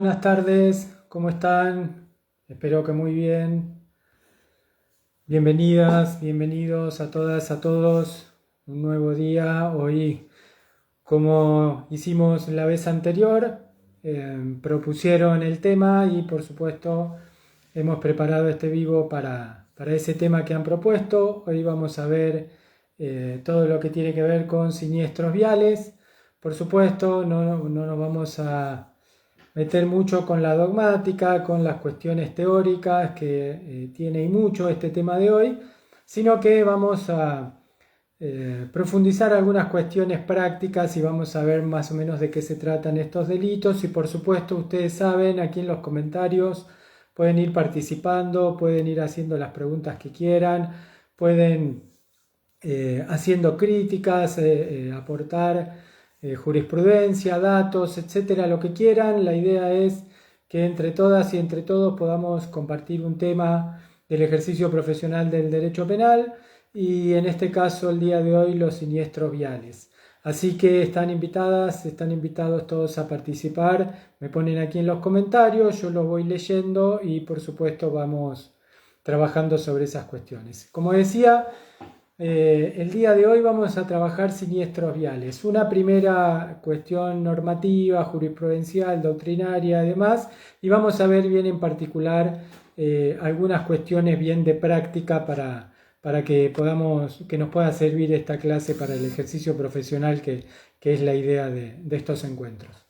Buenas tardes, ¿cómo están? Espero que muy bien. Bienvenidas, bienvenidos a todas, a todos. Un nuevo día. Hoy, como hicimos la vez anterior, propusieron el tema y por supuesto hemos preparado este vivo para ese tema que han propuesto. Hoy vamos a ver todo lo que tiene que ver con siniestros viales. Por supuesto, no nos vamos a meter mucho con la dogmática, con las cuestiones teóricas que tiene y mucho este tema de hoy, sino que vamos a profundizar algunas cuestiones prácticas y vamos a ver más o menos de qué se tratan estos delitos y por supuesto ustedes saben, aquí en los comentarios pueden ir participando, pueden ir haciendo las preguntas que quieran, pueden haciendo críticas, aportar jurisprudencia, datos, etcétera, lo que quieran. La idea es que entre todas y entre todos podamos compartir un tema del ejercicio profesional del derecho penal y en este caso el día de hoy los siniestros viales. Así que están invitadas, están invitados todos a participar. Me ponen aquí en los comentarios, yo los voy leyendo y por supuesto vamos trabajando sobre esas cuestiones. Como decía, el día de hoy vamos a trabajar siniestros viales. Una primera cuestión normativa, jurisprudencial, doctrinaria, además, y vamos a ver bien en particular algunas cuestiones bien de práctica para que que nos pueda servir esta clase para el ejercicio profesional que es la idea de estos encuentros.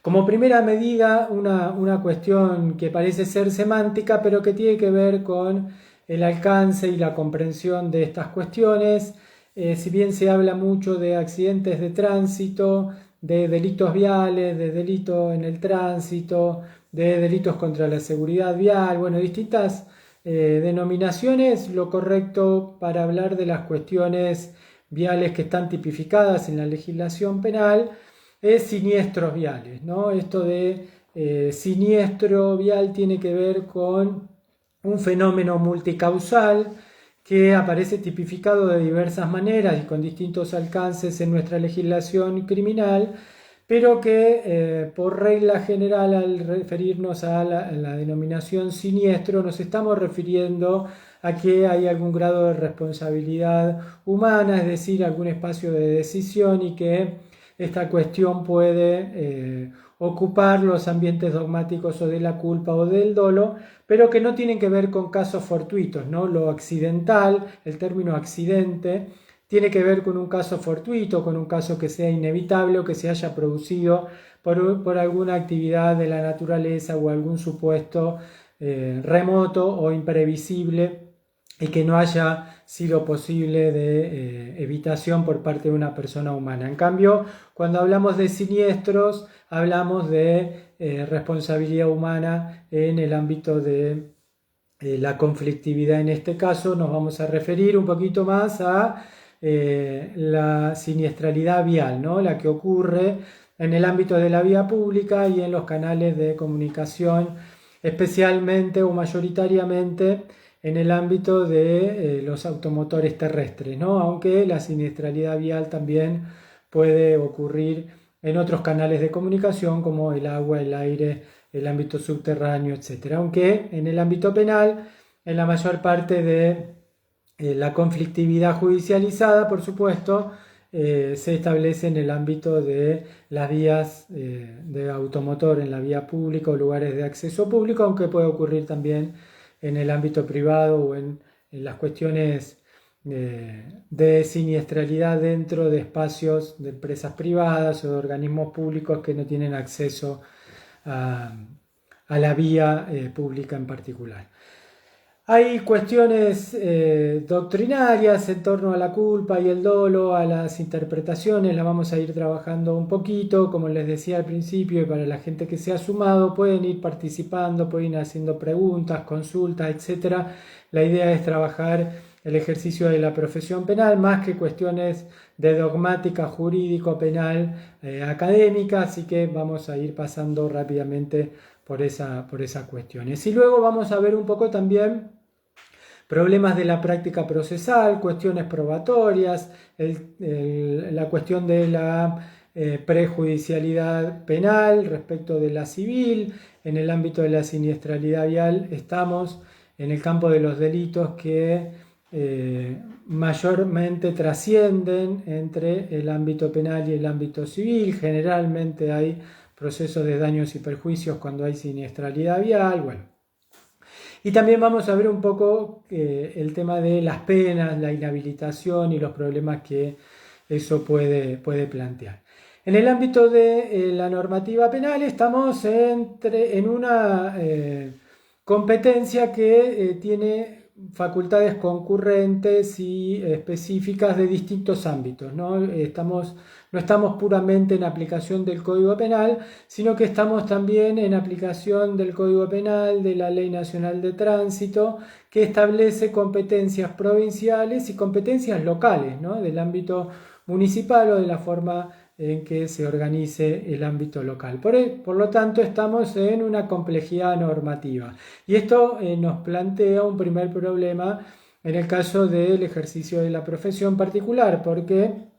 Como primera medida, una cuestión que parece ser semántica, pero que tiene que ver con el alcance y la comprensión de estas cuestiones. Si bien se habla mucho de accidentes de tránsito, de delitos viales, de delito en el tránsito, de delitos contra la seguridad vial, bueno, distintas denominaciones, lo correcto para hablar de las cuestiones viales que están tipificadas en la legislación penal es siniestros viales, ¿no? Esto de siniestro vial tiene que ver con un fenómeno multicausal que aparece tipificado de diversas maneras y con distintos alcances en nuestra legislación criminal, pero que por regla general al referirnos a la denominación siniestro nos estamos refiriendo a que hay algún grado de responsabilidad humana, es decir, algún espacio de decisión y que esta cuestión puede ocupar los ambientes dogmáticos o de la culpa o del dolo, pero que no tienen que ver con casos fortuitos, ¿no? Lo accidental, el término accidente, tiene que ver con un caso fortuito, con un caso que sea inevitable o que se haya producido por alguna actividad de la naturaleza o algún supuesto remoto o imprevisible y que no haya sido posible de evitación por parte de una persona humana. En cambio, cuando hablamos de siniestros, hablamos de responsabilidad humana en el ámbito de la conflictividad. En este caso nos vamos a referir un poquito más a la siniestralidad vial, ¿no? La que ocurre en el ámbito de la vía pública y en los canales de comunicación, especialmente o mayoritariamente en el ámbito de los automotores terrestres, ¿no? Aunque la siniestralidad vial también puede ocurrir en otros canales de comunicación como el agua, el aire, el ámbito subterráneo, etc. Aunque en el ámbito penal, en la mayor parte de la conflictividad judicializada, por supuesto, se establece en el ámbito de las vías de automotor en la vía pública o lugares de acceso público, aunque puede ocurrir también en el ámbito privado o en las cuestiones de siniestralidad dentro de espacios de empresas privadas o de organismos públicos que no tienen acceso a la vía pública en particular. Hay cuestiones doctrinarias en torno a la culpa y el dolo, a las interpretaciones, las vamos a ir trabajando un poquito, como les decía al principio, y para la gente que se ha sumado pueden ir participando, pueden ir haciendo preguntas, consultas, etcétera. La idea es trabajar el ejercicio de la profesión penal más que cuestiones de dogmática jurídico-penal académica, así que vamos a ir pasando rápidamente por esas cuestiones. Y luego vamos a ver un poco también problemas de la práctica procesal, cuestiones probatorias, la cuestión de la prejudicialidad penal respecto de la civil. En el ámbito de la siniestralidad vial estamos en el campo de los delitos que mayormente trascienden entre el ámbito penal y el ámbito civil. Generalmente hay procesos de daños y perjuicios cuando hay siniestralidad vial. Bueno. Y también vamos a ver un poco el tema de las penas, la inhabilitación y los problemas que eso puede plantear. En el ámbito de la normativa penal estamos en una competencia que tiene facultades concurrentes y específicas de distintos ámbitos, ¿no? No estamos puramente en aplicación del Código Penal, sino que estamos también en aplicación del Código Penal, de la Ley Nacional de Tránsito, que establece competencias provinciales y competencias locales, ¿no? Del ámbito municipal o de la forma en que se organice el ámbito local. Por lo tanto, estamos en una complejidad normativa. Y esto nos plantea un primer problema en el caso del ejercicio de la profesión particular, porque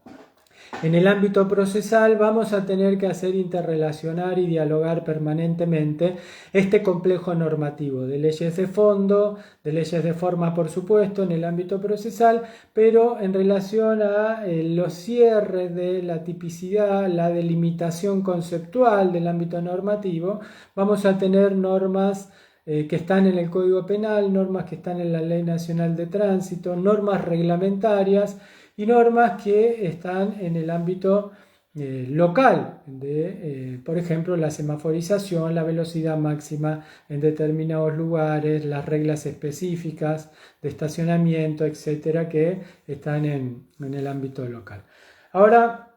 en el ámbito procesal vamos a tener que hacer interrelacionar y dialogar permanentemente este complejo normativo de leyes de fondo, de leyes de forma, por supuesto, en el ámbito procesal, pero en relación a los cierres de la tipicidad, la delimitación conceptual del ámbito normativo, vamos a tener normas que están en el Código Penal, normas que están en la Ley Nacional de Tránsito, normas reglamentarias y normas que están en el ámbito local, de, por ejemplo, la semaforización, la velocidad máxima en determinados lugares, las reglas específicas de estacionamiento, etcétera, que están en el ámbito local. Ahora,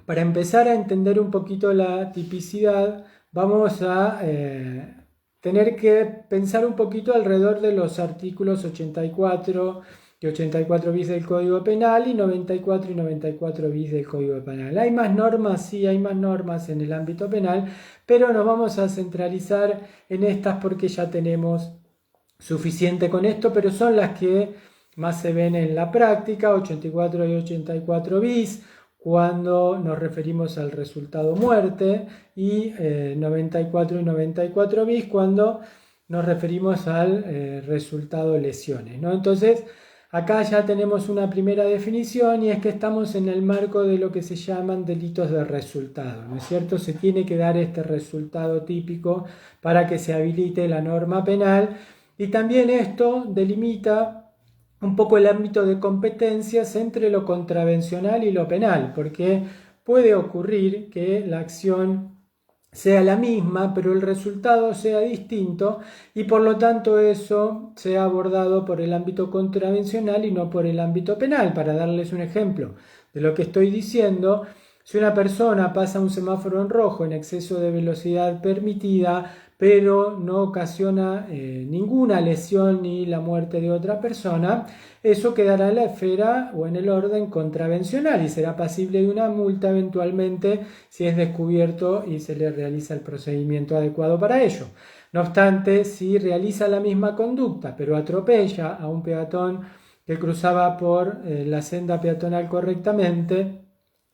para empezar a entender un poquito la tipicidad, vamos a tener que pensar un poquito alrededor de los artículos 84 y 84 bis del Código Penal y 94 y 94 bis del Código Penal. Hay más normas, sí, hay más normas en el ámbito penal, pero nos vamos a centralizar en estas porque ya tenemos suficiente con esto, pero son las que más se ven en la práctica, 84 y 84 bis, cuando nos referimos al resultado muerte, y 94 y 94 bis cuando nos referimos al resultado lesiones, ¿no? Entonces, acá ya tenemos una primera definición y es que estamos en el marco de lo que se llaman delitos de resultado, ¿no es cierto? Se tiene que dar este resultado típico para que se habilite la norma penal y también esto delimita un poco el ámbito de competencias entre lo contravencional y lo penal, porque puede ocurrir que la acción sea la misma, pero el resultado sea distinto y por lo tanto eso sea abordado por el ámbito contravencional y no por el ámbito penal. Para darles un ejemplo de lo que estoy diciendo, si una persona pasa un semáforo en rojo en exceso de velocidad permitida, pero no ocasiona ninguna lesión ni la muerte de otra persona, eso quedará en la esfera o en el orden contravencional y será pasible de una multa eventualmente si es descubierto y se le realiza el procedimiento adecuado para ello. No obstante, si realiza la misma conducta, pero atropella a un peatón que cruzaba por la senda peatonal correctamente,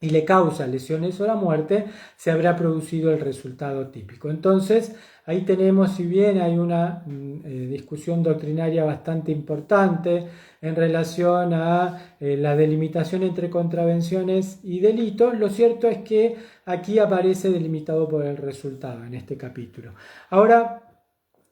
y le causa lesiones o la muerte, se habrá producido el resultado típico. Entonces, ahí tenemos, si bien hay una discusión doctrinaria bastante importante en relación a la delimitación entre contravenciones y delitos, lo cierto es que aquí aparece delimitado por el resultado en este capítulo. Ahora,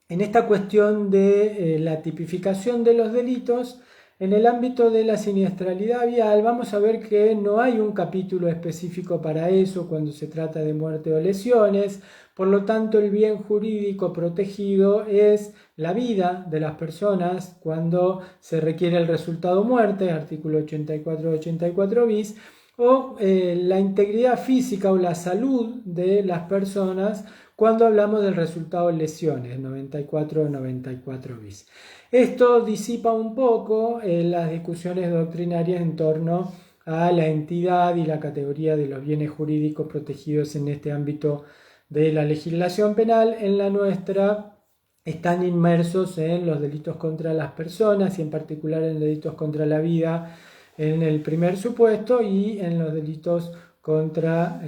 en esta cuestión de la tipificación de los delitos, en el ámbito de la siniestralidad vial vamos a ver que no hay un capítulo específico para eso cuando se trata de muerte o lesiones, por lo tanto el bien jurídico protegido es la vida de las personas cuando se requiere el resultado muerte, artículo 84-84 bis, o la integridad física o la salud de las personas cuando hablamos del resultado lesiones, 94-94 bis. Esto disipa un poco las discusiones doctrinarias en torno a la entidad y la categoría de los bienes jurídicos protegidos en este ámbito de la legislación penal. En la nuestra están inmersos en los delitos contra las personas y en particular en delitos contra la vida en el primer supuesto y en los delitos contra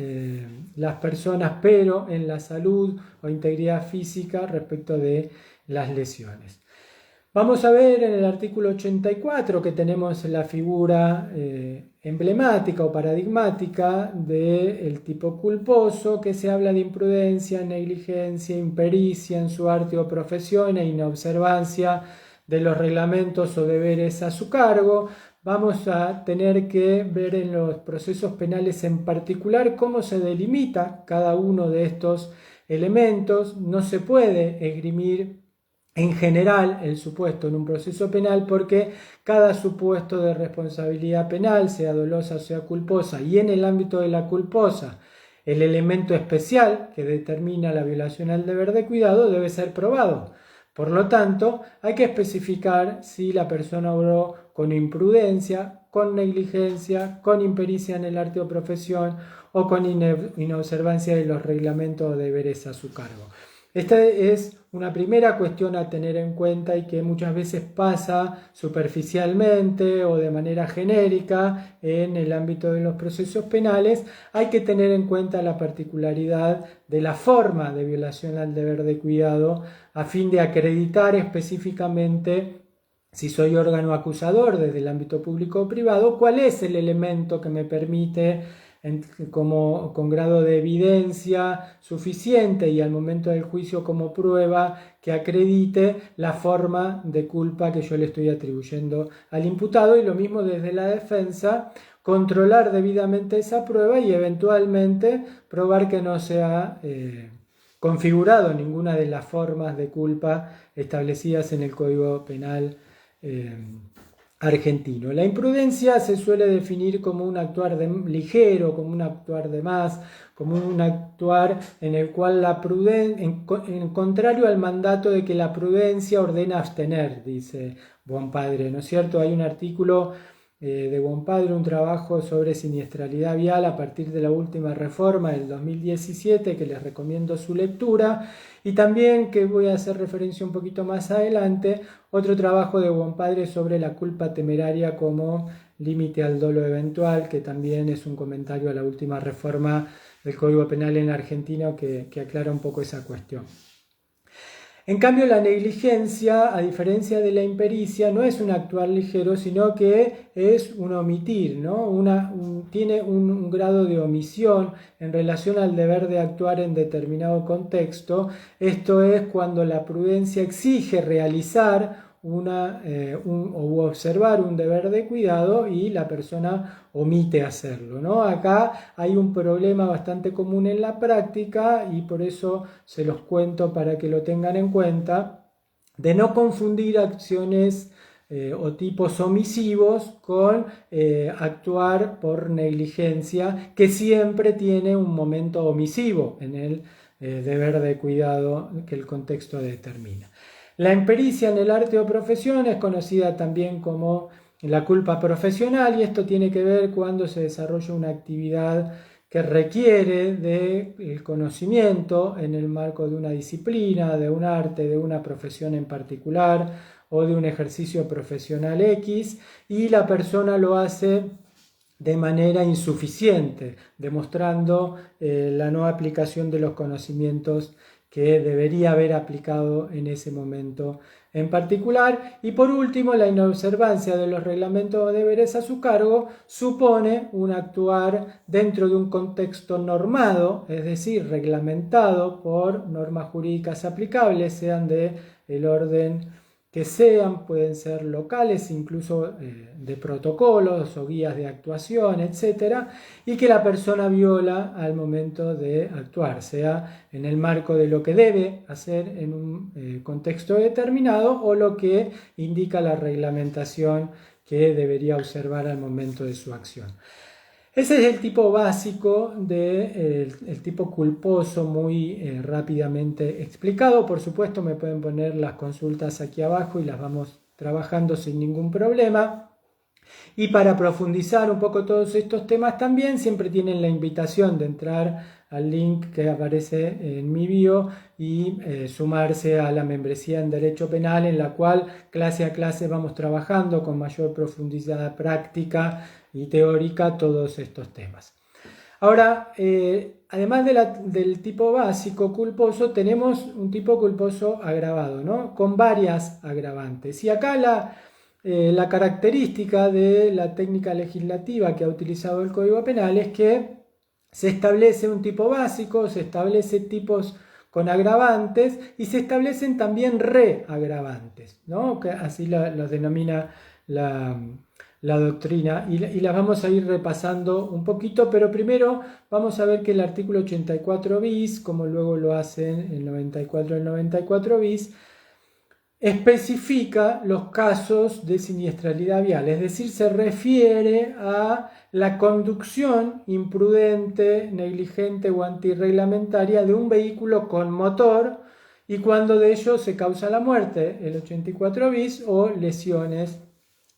las personas, pero en la salud o integridad física respecto de las lesiones. Vamos a ver en el artículo 84 que tenemos la figura emblemática o paradigmática del tipo culposo, que se habla de imprudencia, negligencia, impericia en su arte o profesión e inobservancia de los reglamentos o deberes a su cargo. Vamos a tener que ver en los procesos penales en particular cómo se delimita cada uno de estos elementos. No se puede esgrimir en general el supuesto en un proceso penal porque cada supuesto de responsabilidad penal, sea dolosa o sea culposa, y en el ámbito de la culposa, el elemento especial que determina la violación al deber de cuidado debe ser probado. Por lo tanto, hay que especificar si la persona obró con imprudencia, con negligencia, con impericia en el arte o profesión o con inobservancia de los reglamentos o deberes a su cargo. Esta es una primera cuestión a tener en cuenta y que muchas veces pasa superficialmente o de manera genérica en el ámbito de los procesos penales. Hay que tener en cuenta la particularidad de la forma de violación al deber de cuidado a fin de acreditar específicamente, si soy órgano acusador desde el ámbito público o privado, cuál es el elemento que me permite con grado de evidencia suficiente y al momento del juicio como prueba que acredite la forma de culpa que yo le estoy atribuyendo al imputado, y lo mismo desde la defensa, controlar debidamente esa prueba y eventualmente probar que no se ha configurado ninguna de las formas de culpa establecidas en el Código Penal argentino. La imprudencia se suele definir como un actuar ligero, como un actuar de más, como un actuar en el cual la prudencia, en contrario al mandato de que la prudencia ordena abstener, dice Buonpadre, ¿no es cierto? Hay un artículo de Buonpadre, un trabajo sobre siniestralidad vial a partir de la última reforma del 2017, que les recomiendo su lectura, y también, que voy a hacer referencia un poquito más adelante, otro trabajo de Buonpadre sobre la culpa temeraria como límite al dolo eventual, que también es un comentario a la última reforma del Código Penal en Argentina que aclara un poco esa cuestión. En cambio, la negligencia, a diferencia de la impericia, no es un actuar ligero, sino que es un omitir, ¿no? Tiene un grado de omisión en relación al deber de actuar en determinado contexto. Esto es cuando la prudencia exige realizar o observar un deber de cuidado y la persona omite hacerlo, ¿no? Acá hay un problema bastante común en la práctica y por eso se los cuento para que lo tengan en cuenta, de no confundir acciones o tipos omisivos con actuar por negligencia, que siempre tiene un momento omisivo en el deber de cuidado que el contexto determina. La impericia en el arte o profesión es conocida también como la culpa profesional, y esto tiene que ver cuando se desarrolla una actividad que requiere del conocimiento en el marco de una disciplina, de un arte, de una profesión en particular o de un ejercicio profesional X, y la persona lo hace de manera insuficiente, demostrando la no aplicación de los conocimientos que debería haber aplicado en ese momento en particular. Y por último, la inobservancia de los reglamentos o deberes a su cargo supone un actuar dentro de un contexto normado, es decir, reglamentado por normas jurídicas aplicables, sean del orden que sean, pueden ser locales, incluso de protocolos o guías de actuación, etc., y que la persona viola al momento de actuar, sea en el marco de lo que debe hacer en un contexto determinado o lo que indica la reglamentación que debería observar al momento de su acción. Ese es el tipo básico el tipo culposo, muy rápidamente explicado. Por supuesto, me pueden poner las consultas aquí abajo y las vamos trabajando sin ningún problema. Y para profundizar un poco todos estos temas también, siempre tienen la invitación de entrar al link que aparece en mi bio y sumarse a la membresía en Derecho Penal, en la cual clase a clase vamos trabajando con mayor profundidad práctica y teórica todos estos temas. Ahora, además del tipo básico culposo, tenemos un tipo culposo agravado, ¿no? Con varias agravantes. Y acá la característica de la técnica legislativa que ha utilizado el Código Penal es que se establece un tipo básico, se establecen tipos con agravantes y se establecen también reagravantes, ¿no? Que así los denomina la, la doctrina y las vamos a ir repasando un poquito, pero primero vamos a ver que el artículo 84 bis, como luego lo hacen el 94 y el 94 bis, especifica los casos de siniestralidad vial, es decir, se refiere a la conducción imprudente, negligente o antirreglamentaria de un vehículo con motor y cuando de ello se causa la muerte, el 84 bis, o lesiones,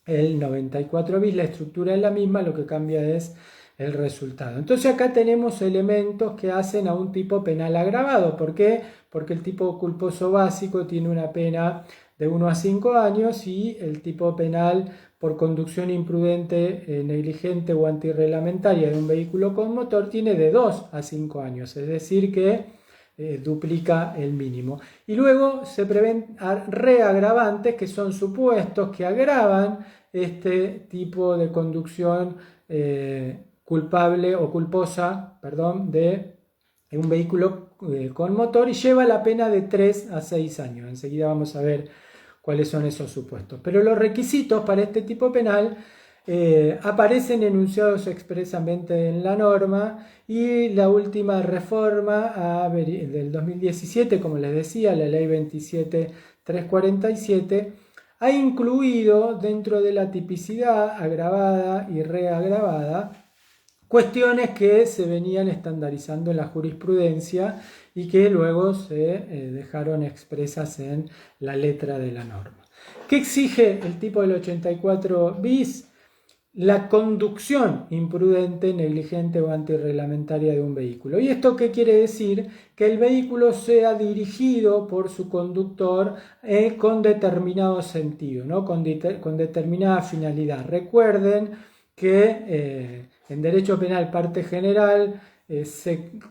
el 94 bis. La estructura es la misma, lo que cambia es el resultado. Entonces acá tenemos elementos que hacen a un tipo penal agravado. ¿Por qué? Porque el tipo culposo básico tiene una pena de 1 a 5 años y el tipo penal por conducción imprudente, negligente o antirreglamentaria de un vehículo con motor tiene de 2 a 5 años, es decir que duplica el mínimo. Y luego se prevén reagravantes, que son supuestos que agravan este tipo de conducción culpable o culposa, perdón, de un vehículo con motor y lleva la pena de 3 a 6 años. Enseguida vamos a ver cuáles son esos supuestos. Pero los requisitos para este tipo penal aparecen enunciados expresamente en la norma y la última reforma del 2017, como les decía, la ley 27.347, ha incluido dentro de la tipicidad agravada y reagravada cuestiones que se venían estandarizando en la jurisprudencia y que luego se dejaron expresas en la letra de la norma. ¿Qué exige el tipo del 84 bis? La conducción imprudente, negligente o antirreglamentaria de un vehículo. ¿Y esto qué quiere decir? Que el vehículo sea dirigido por su conductor con determinado sentido, ¿no? con determinada finalidad. Recuerden que en derecho penal parte general,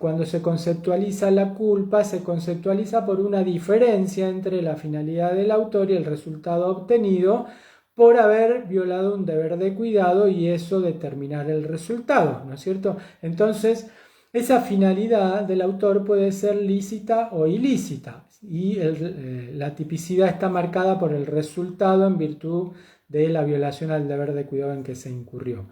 cuando se conceptualiza la culpa, se conceptualiza por una diferencia entre la finalidad del autor y el resultado obtenido por haber violado un deber de cuidado y eso determinar el resultado, ¿no es cierto? Entonces, esa finalidad del autor puede ser lícita o ilícita y la tipicidad está marcada por el resultado en virtud de la violación al deber de cuidado en que se incurrió.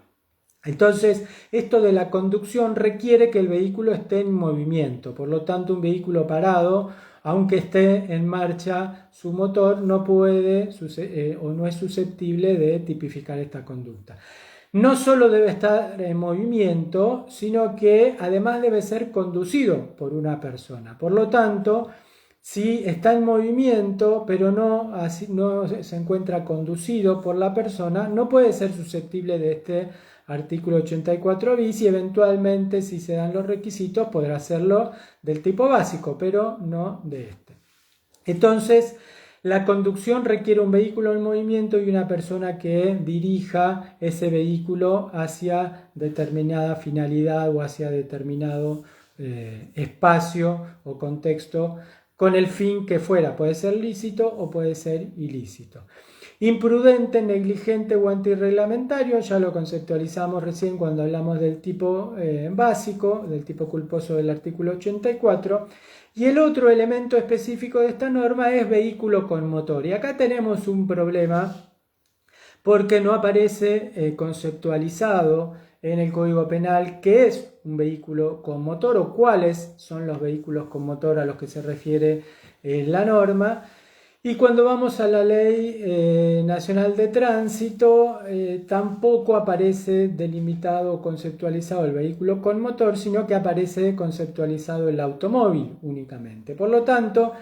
Entonces, esto de la conducción requiere que el vehículo esté en movimiento, por lo tanto, un vehículo parado, aunque esté en marcha su motor, no puede o no es susceptible de tipificar esta conducta. No solo debe estar en movimiento, sino que además debe ser conducido por una persona. Por lo tanto, si está en movimiento, pero no se encuentra conducido por la persona, no puede ser susceptible de este artículo 84 bis y eventualmente, si se dan los requisitos, podrá hacerlo del tipo básico, pero no de este. Entonces, la conducción requiere un vehículo en movimiento y una persona que dirija ese vehículo hacia determinada finalidad o hacia determinado espacio o contexto con el fin que fuera. Puede ser lícito o puede ser ilícito. Imprudente, negligente o antirreglamentario, ya lo conceptualizamos recién cuando hablamos del tipo básico, del tipo culposo del artículo 84. Y el otro elemento específico de esta norma es vehículo con motor. Y acá tenemos un problema porque no aparece conceptualizado en el Código Penal qué es un vehículo con motor o cuáles son los vehículos con motor a los que se refiere la norma. Y cuando vamos a la Ley Nacional de Tránsito, tampoco aparece delimitado o conceptualizado el vehículo con motor, sino que aparece conceptualizado el automóvil únicamente. Por lo tanto,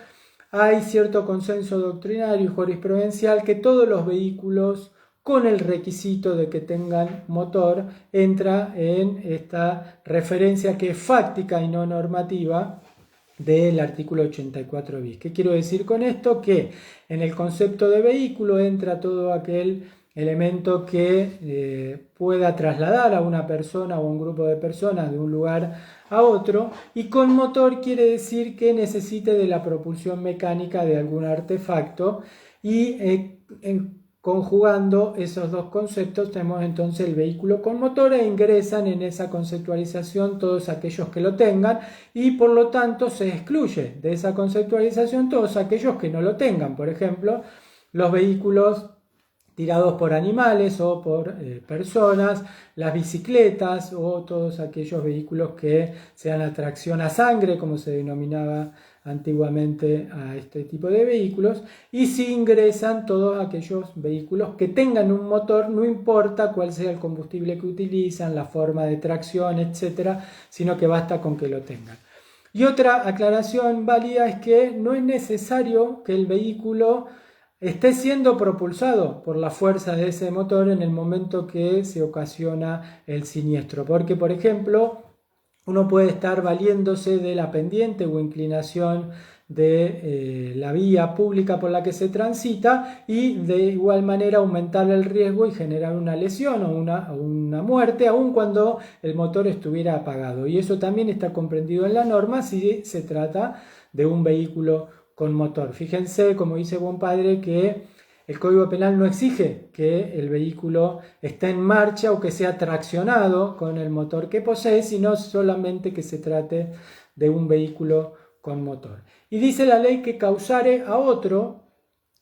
hay cierto consenso doctrinario y jurisprudencial que todos los vehículos con el requisito de que tengan motor entra en esta referencia que es fáctica y no normativa del artículo 84 bis. ¿Qué quiero decir con esto? Que en el concepto de vehículo entra todo aquel elemento que pueda trasladar a una persona o un grupo de personas de un lugar a otro, y con motor quiere decir que necesite de la propulsión mecánica de algún artefacto, y conjugando esos dos conceptos tenemos entonces el vehículo con motor, e ingresan en esa conceptualización todos aquellos que lo tengan, y por lo tanto se excluye de esa conceptualización todos aquellos que no lo tengan. Por ejemplo, los vehículos tirados por animales o por personas, las bicicletas o todos aquellos vehículos que sean a tracción a sangre, como se denominaba antiguamente a este tipo de vehículos, y si ingresan todos aquellos vehículos que tengan un motor, no importa cuál sea el combustible que utilizan, la forma de tracción, etcétera, sino que basta con que lo tengan. Y otra aclaración válida es que no es necesario que el vehículo esté siendo propulsado por la fuerza de ese motor en el momento que se ocasiona el siniestro, porque por ejemplo uno puede estar valiéndose de la pendiente o inclinación de la vía pública por la que se transita, y de igual manera aumentar el riesgo y generar una lesión o una muerte, aun cuando el motor estuviera apagado. Y eso también está comprendido en la norma si se trata de un vehículo con motor. Fíjense, como dice buen padre, que el Código Penal no exige que el vehículo esté en marcha o que sea traccionado con el motor que posee, sino solamente que se trate de un vehículo con motor. Y dice la ley que causare a otro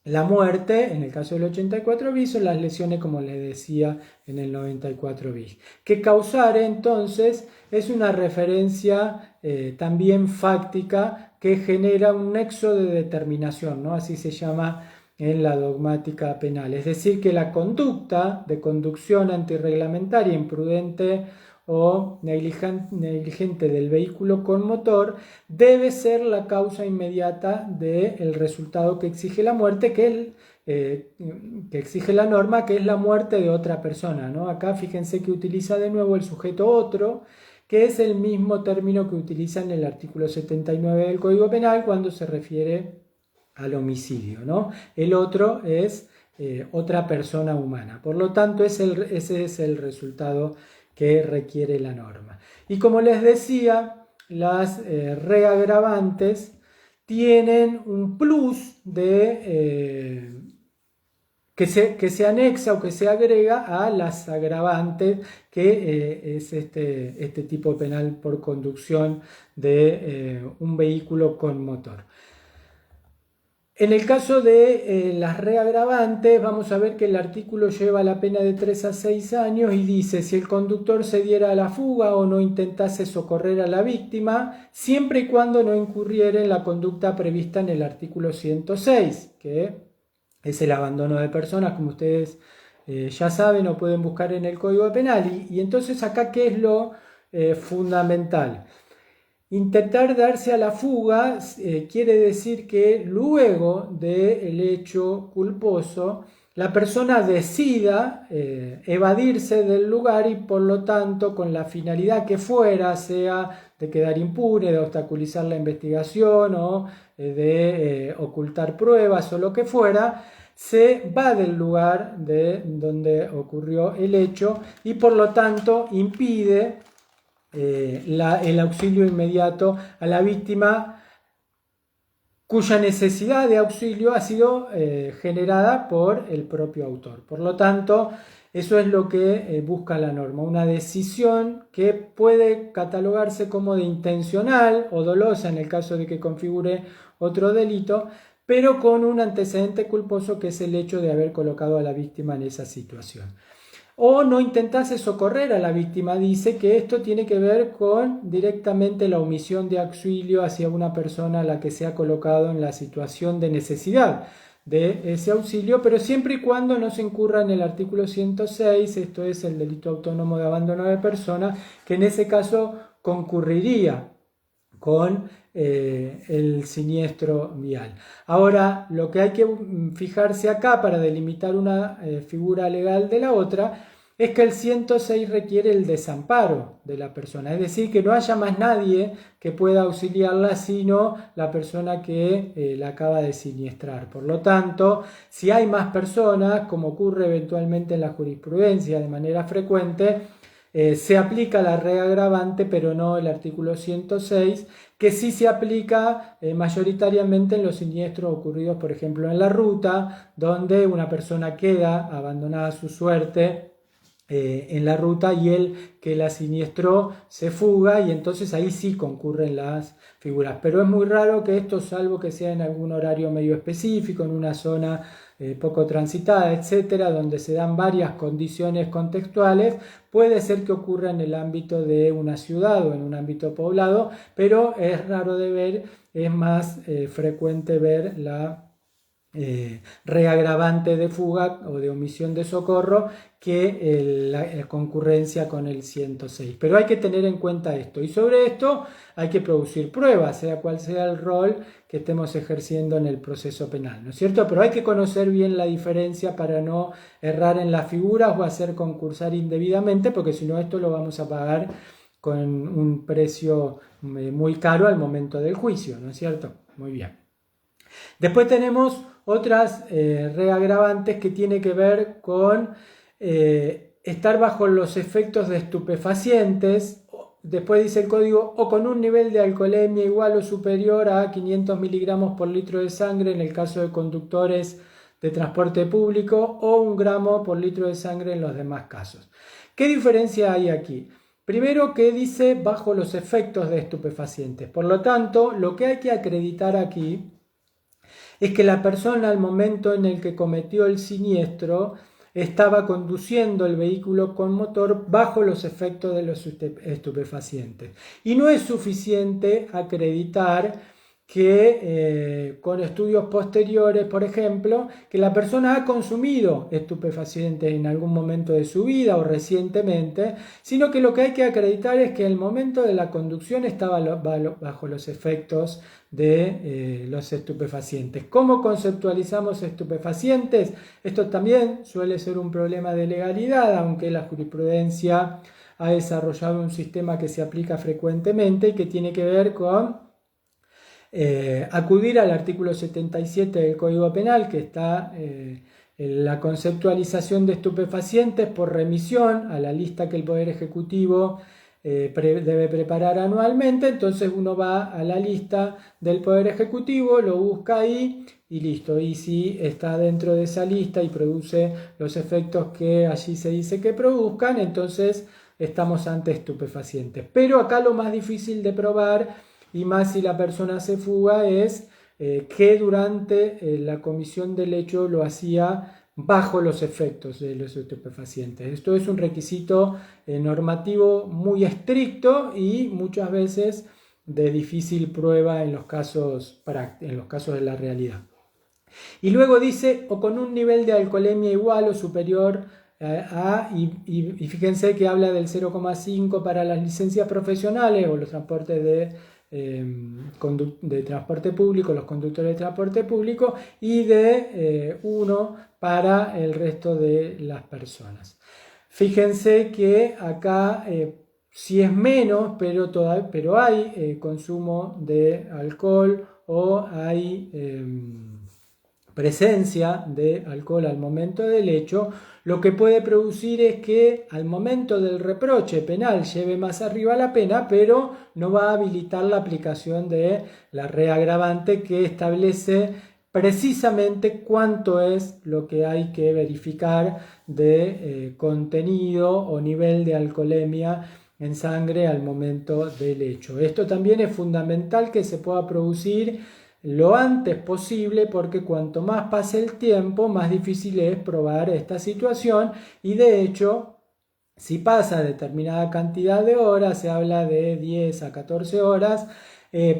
la muerte, en el caso del 84 bis, o las lesiones, como les decía, en el 94 bis. Que causare, entonces, es una referencia también fáctica que genera un nexo de determinación, ¿no? Así se llama en la dogmática penal. Es decir, que la conducta de conducción antirreglamentaria, imprudente o negligente del vehículo con motor debe ser la causa inmediata del resultado que exige la muerte, que exige la norma, que es la muerte de otra persona, ¿no? Acá fíjense que utiliza de nuevo el sujeto otro, que es el mismo término que utiliza en el artículo 79 del Código Penal cuando se refiere al homicidio, ¿no? El otro es otra persona humana. Por lo tanto, ese es el resultado que requiere la norma. Y como les decía, las reagravantes tienen un plus de que se anexa o que se agrega a las agravantes, que es este tipo penal por conducción de un vehículo con motor. En el caso de las reagravantes, vamos a ver que el artículo lleva la pena de 3 a 6 años y dice: si el conductor se diera a la fuga o no intentase socorrer a la víctima, siempre y cuando no incurriera en la conducta prevista en el artículo 106, que es el abandono de personas, como ustedes ya saben o pueden buscar en el Código Penal. Y entonces acá, ¿qué es lo fundamental? Intentar darse a la fuga quiere decir que luego del hecho culposo la persona decida evadirse del lugar, y por lo tanto, con la finalidad que fuera, sea de quedar impune, de obstaculizar la investigación o de ocultar pruebas o lo que fuera, se va del lugar de donde ocurrió el hecho y por lo tanto impide el auxilio inmediato a la víctima, cuya necesidad de auxilio ha sido generada por el propio autor. Por lo tanto, eso es lo que busca la norma, una decisión que puede catalogarse como de intencional o dolosa en el caso de que configure otro delito, pero con un antecedente culposo, que es el hecho de haber colocado a la víctima en esa situación. O no intentase socorrer a la víctima. Dice que esto tiene que ver con directamente la omisión de auxilio hacia una persona a la que se ha colocado en la situación de necesidad de ese auxilio, pero siempre y cuando no se incurra en el artículo 106, esto es el delito autónomo de abandono de persona, que en ese caso concurriría con el siniestro vial. Ahora, lo que hay que fijarse acá para delimitar una figura legal de la otra es que el 106 requiere el desamparo de la persona, es decir, que no haya más nadie que pueda auxiliarla sino la persona que la acaba de siniestrar. Por lo tanto, si hay más personas, como ocurre eventualmente en la jurisprudencia de manera frecuente, se aplica la reagravante, pero no el artículo 106, que sí se aplica mayoritariamente en los siniestros ocurridos, por ejemplo, en la ruta, donde una persona queda abandonada a su suerte en la ruta y el que la siniestró se fuga, y entonces ahí sí concurren las figuras. Pero es muy raro que esto, salvo que sea en algún horario medio específico, en una zona poco transitada, etcétera, donde se dan varias condiciones contextuales, puede ser que ocurra en el ámbito de una ciudad o en un ámbito poblado, pero es raro de ver, es más frecuente ver la reagravante de fuga o de omisión de socorro que la concurrencia con el 106. Pero hay que tener en cuenta esto, y sobre esto hay que producir pruebas, sea cual sea el rol que estemos ejerciendo en el proceso penal, ¿no es cierto? Pero hay que conocer bien la diferencia para no errar en las figuras o hacer concursar indebidamente, porque si no esto lo vamos a pagar con un precio muy caro al momento del juicio, ¿no es cierto? Muy bien. Después tenemos otras reagravantes que tiene que ver con estar bajo los efectos de estupefacientes. Después dice el código, o con un nivel de alcoholemia igual o superior a 500 miligramos por litro de sangre en el caso de conductores de transporte público, o 1 gramo por litro de sangre en los demás casos. ¿Qué diferencia hay aquí? Primero, que dice bajo los efectos de estupefacientes. Por lo tanto, lo que hay que acreditar aquí es que la persona, al momento en el que cometió el siniestro, estaba conduciendo el vehículo con motor bajo los efectos de los estupefacientes. Y no es suficiente acreditar que con estudios posteriores, por ejemplo, que la persona ha consumido estupefacientes en algún momento de su vida o recientemente, sino que lo que hay que acreditar es que en el momento de la conducción estaba bajo los efectos de los estupefacientes. ¿Cómo conceptualizamos estupefacientes? Esto también suele ser un problema de legalidad, aunque la jurisprudencia ha desarrollado un sistema que se aplica frecuentemente y que tiene que ver con acudir al artículo 77 del Código Penal, que está en la conceptualización de estupefacientes por remisión a la lista que el Poder Ejecutivo debe preparar anualmente. Entonces uno va a la lista del Poder Ejecutivo, lo busca ahí y listo. Y si está dentro de esa lista y produce los efectos que allí se dice que produzcan, entonces estamos ante estupefacientes. Pero acá lo más difícil de probar, y más si la persona se fuga, es que durante la comisión del hecho lo hacía bajo los efectos de los estupefacientes. Esto es un requisito normativo muy estricto y muchas veces de difícil prueba en los casos de la realidad. Y luego dice, o con un nivel de alcoholemia igual o superior y fíjense que habla del 0,5 para las licencias profesionales o los transportes de transporte público, los conductores de transporte público, y de 1 para el resto de las personas. Fíjense que acá sí es menos, pero hay consumo de alcohol o hay presencia de alcohol al momento del hecho, lo que puede producir es que al momento del reproche penal lleve más arriba la pena, pero no va a habilitar la aplicación de la reagravante que establece precisamente cuánto es lo que hay que verificar de contenido o nivel de alcoholemia en sangre al momento del hecho. Esto también es fundamental que se pueda producir lo antes posible, porque cuanto más pase el tiempo, más difícil es probar esta situación, y de hecho, si pasa determinada cantidad de horas, se habla de 10 a 14 horas,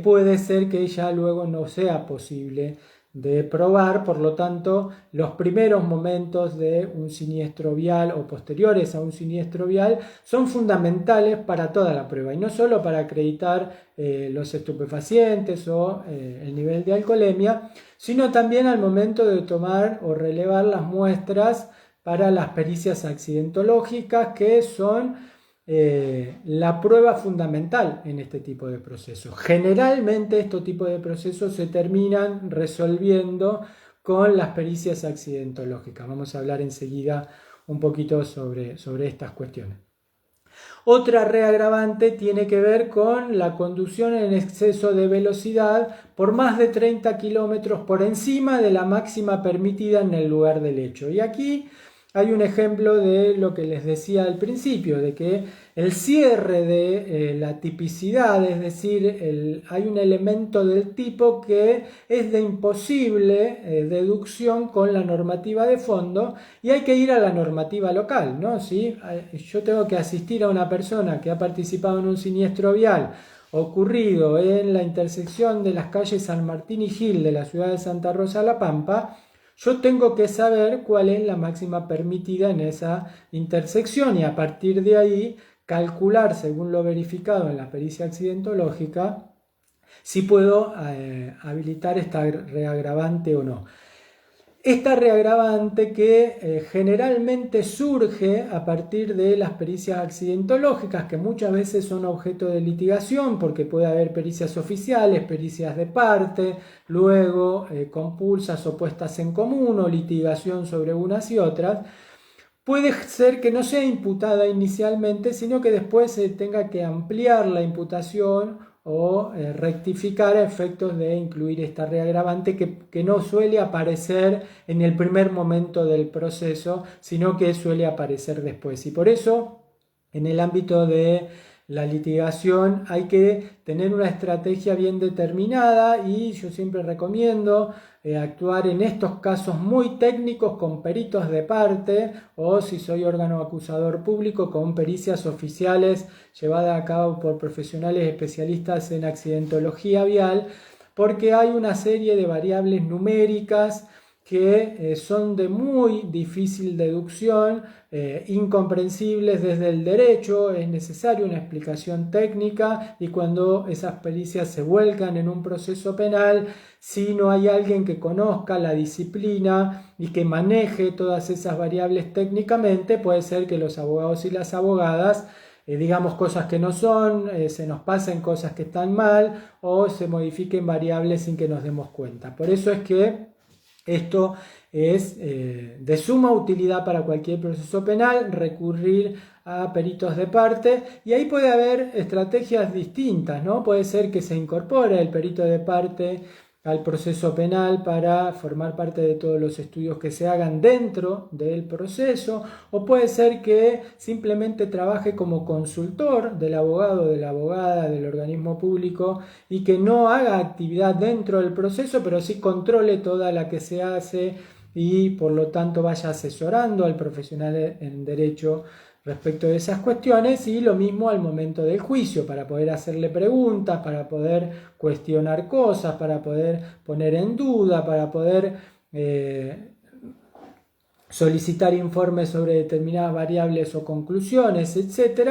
puede ser que ya luego no sea posible de probar. Por lo tanto, los primeros momentos de un siniestro vial o posteriores a un siniestro vial son fundamentales para toda la prueba, y no solo para acreditar los estupefacientes o el nivel de alcoholemia, sino también al momento de tomar o relevar las muestras para las pericias accidentológicas, que son la prueba fundamental en este tipo de procesos. Generalmente estos tipos de procesos se terminan resolviendo con las pericias accidentológicas. Vamos a hablar enseguida un poquito sobre estas cuestiones. Otra reagravante tiene que ver con la conducción en exceso de velocidad por más de 30 kilómetros por encima de la máxima permitida en el lugar del hecho. Y aquí hay un ejemplo de lo que les decía al principio, de que el cierre de la tipicidad, es decir, hay un elemento del tipo que es de imposible deducción con la normativa de fondo y hay que ir a la normativa local, ¿no? Si yo tengo que asistir a una persona que ha participado en un siniestro vial ocurrido en la intersección de las calles San Martín y Gil de la ciudad de Santa Rosa La Pampa, yo tengo que saber cuál es la máxima permitida en esa intersección y a partir de ahí calcular, según lo verificado en la pericia accidentológica, si puedo habilitar esta reagravante o no. Esta reagravante que generalmente surge a partir de las pericias accidentológicas, que muchas veces son objeto de litigación porque puede haber pericias oficiales, pericias de parte, luego compulsas o puestas en común o litigación sobre unas y otras. Puede ser que no sea imputada inicialmente, sino que después se tenga que ampliar la imputación o rectificar a efectos de incluir esta reagravante que no suele aparecer en el primer momento del proceso, sino que suele aparecer después. Y por eso, en el ámbito de la litigación hay que tener una estrategia bien determinada y yo siempre recomiendo actuar en estos casos muy técnicos con peritos de parte o si soy órgano acusador público con pericias oficiales llevadas a cabo por profesionales especialistas en accidentología vial, porque hay una serie de variables numéricas que son de muy difícil deducción, incomprensibles desde el derecho. Es necesaria una explicación técnica y cuando esas pericias se vuelcan en un proceso penal, si no hay alguien que conozca la disciplina y que maneje todas esas variables técnicamente, puede ser que los abogados y las abogadas digamos cosas que no son, se nos pasen cosas que están mal o se modifiquen variables sin que nos demos cuenta. Por eso es que esto es de suma utilidad para cualquier proceso penal, recurrir a peritos de parte, y ahí puede haber estrategias distintas, ¿no? Puede ser que se incorpore el perito de parte al proceso penal para formar parte de todos los estudios que se hagan dentro del proceso, o puede ser que simplemente trabaje como consultor del abogado, de la abogada, del organismo público y que no haga actividad dentro del proceso, pero sí controle toda la que se hace y por lo tanto vaya asesorando al profesional en derecho respecto de esas cuestiones, y lo mismo al momento del juicio, para poder hacerle preguntas, para poder cuestionar cosas, para poder poner en duda, para poder solicitar informes sobre determinadas variables o conclusiones, etc.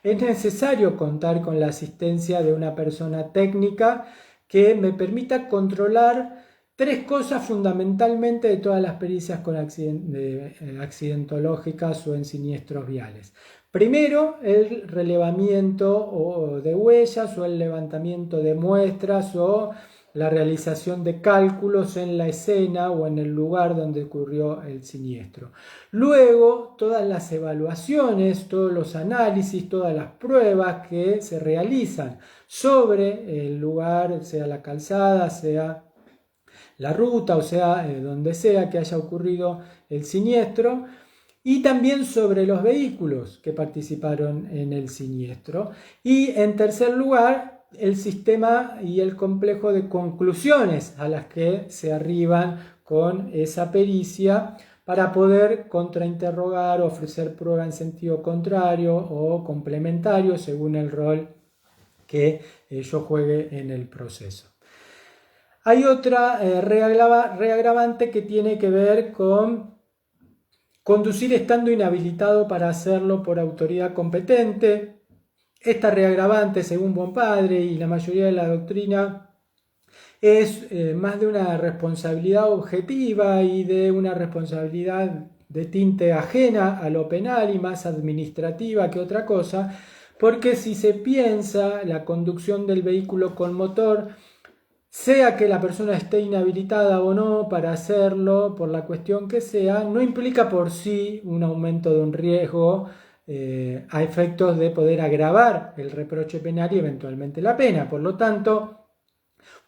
Es necesario contar con la asistencia de una persona técnica que me permita controlar tres cosas fundamentalmente de todas las pericias con accidentológicas o en siniestros viales. Primero, el relevamiento de huellas o el levantamiento de muestras o la realización de cálculos en la escena o en el lugar donde ocurrió el siniestro. Luego, todas las evaluaciones, todos los análisis, todas las pruebas que se realizan sobre el lugar, sea la calzada, sea la ruta, o sea, donde sea que haya ocurrido el siniestro, y también sobre los vehículos que participaron en el siniestro. Y en tercer lugar, el sistema y el complejo de conclusiones a las que se arriban con esa pericia para poder contrainterrogar o ofrecer prueba en sentido contrario o complementario según el rol que yo juegue en el proceso. Hay otra reagravante que tiene que ver con conducir estando inhabilitado para hacerlo por autoridad competente. Esta reagravante, según Bonpadre y la mayoría de la doctrina, es más de una responsabilidad objetiva y de una responsabilidad de tinte ajena a lo penal y más administrativa que otra cosa, porque si se piensa la conducción del vehículo con motor, sea que la persona esté inhabilitada o no para hacerlo, por la cuestión que sea, no implica por sí un aumento de un riesgo a efectos de poder agravar el reproche penal y eventualmente la pena. Por lo tanto,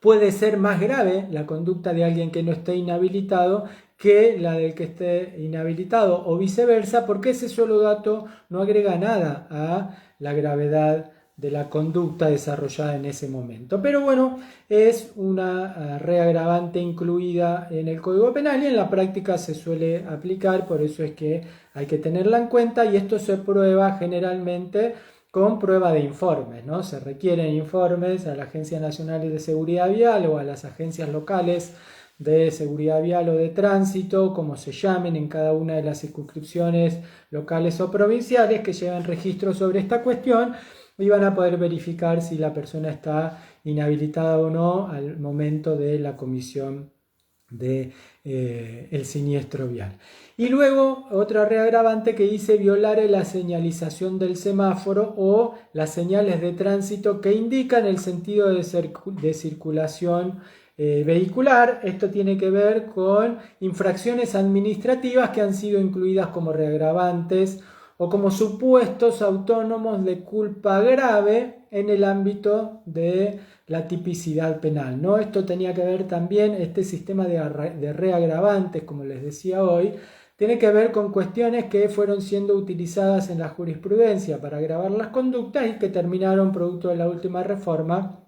puede ser más grave la conducta de alguien que no esté inhabilitado que la del que esté inhabilitado o viceversa, porque ese solo dato no agrega nada a la gravedad de la conducta desarrollada en ese momento. Pero bueno, es una reagravante incluida en el Código Penal y en la práctica se suele aplicar, por eso es que hay que tenerla en cuenta y esto se prueba generalmente con prueba de informes, ¿no? Se requieren informes a la Agencia Nacional de Seguridad Vial o a las agencias locales de seguridad vial o de tránsito, como se llamen en cada una de las circunscripciones locales o provinciales que llevan registro sobre esta cuestión y van a poder verificar si la persona está inhabilitada o no al momento de la comisión de el siniestro vial. Y luego otra reagravante que dice violar la señalización del semáforo o las señales de tránsito que indican el sentido de circulación vehicular. Esto tiene que ver con infracciones administrativas que han sido incluidas como reagravantes o como supuestos autónomos de culpa grave en el ámbito de la tipicidad penal, ¿no? Esto tenía que ver también, este sistema de reagravantes, como les decía hoy, tiene que ver con cuestiones que fueron siendo utilizadas en la jurisprudencia para agravar las conductas y que terminaron producto de la última reforma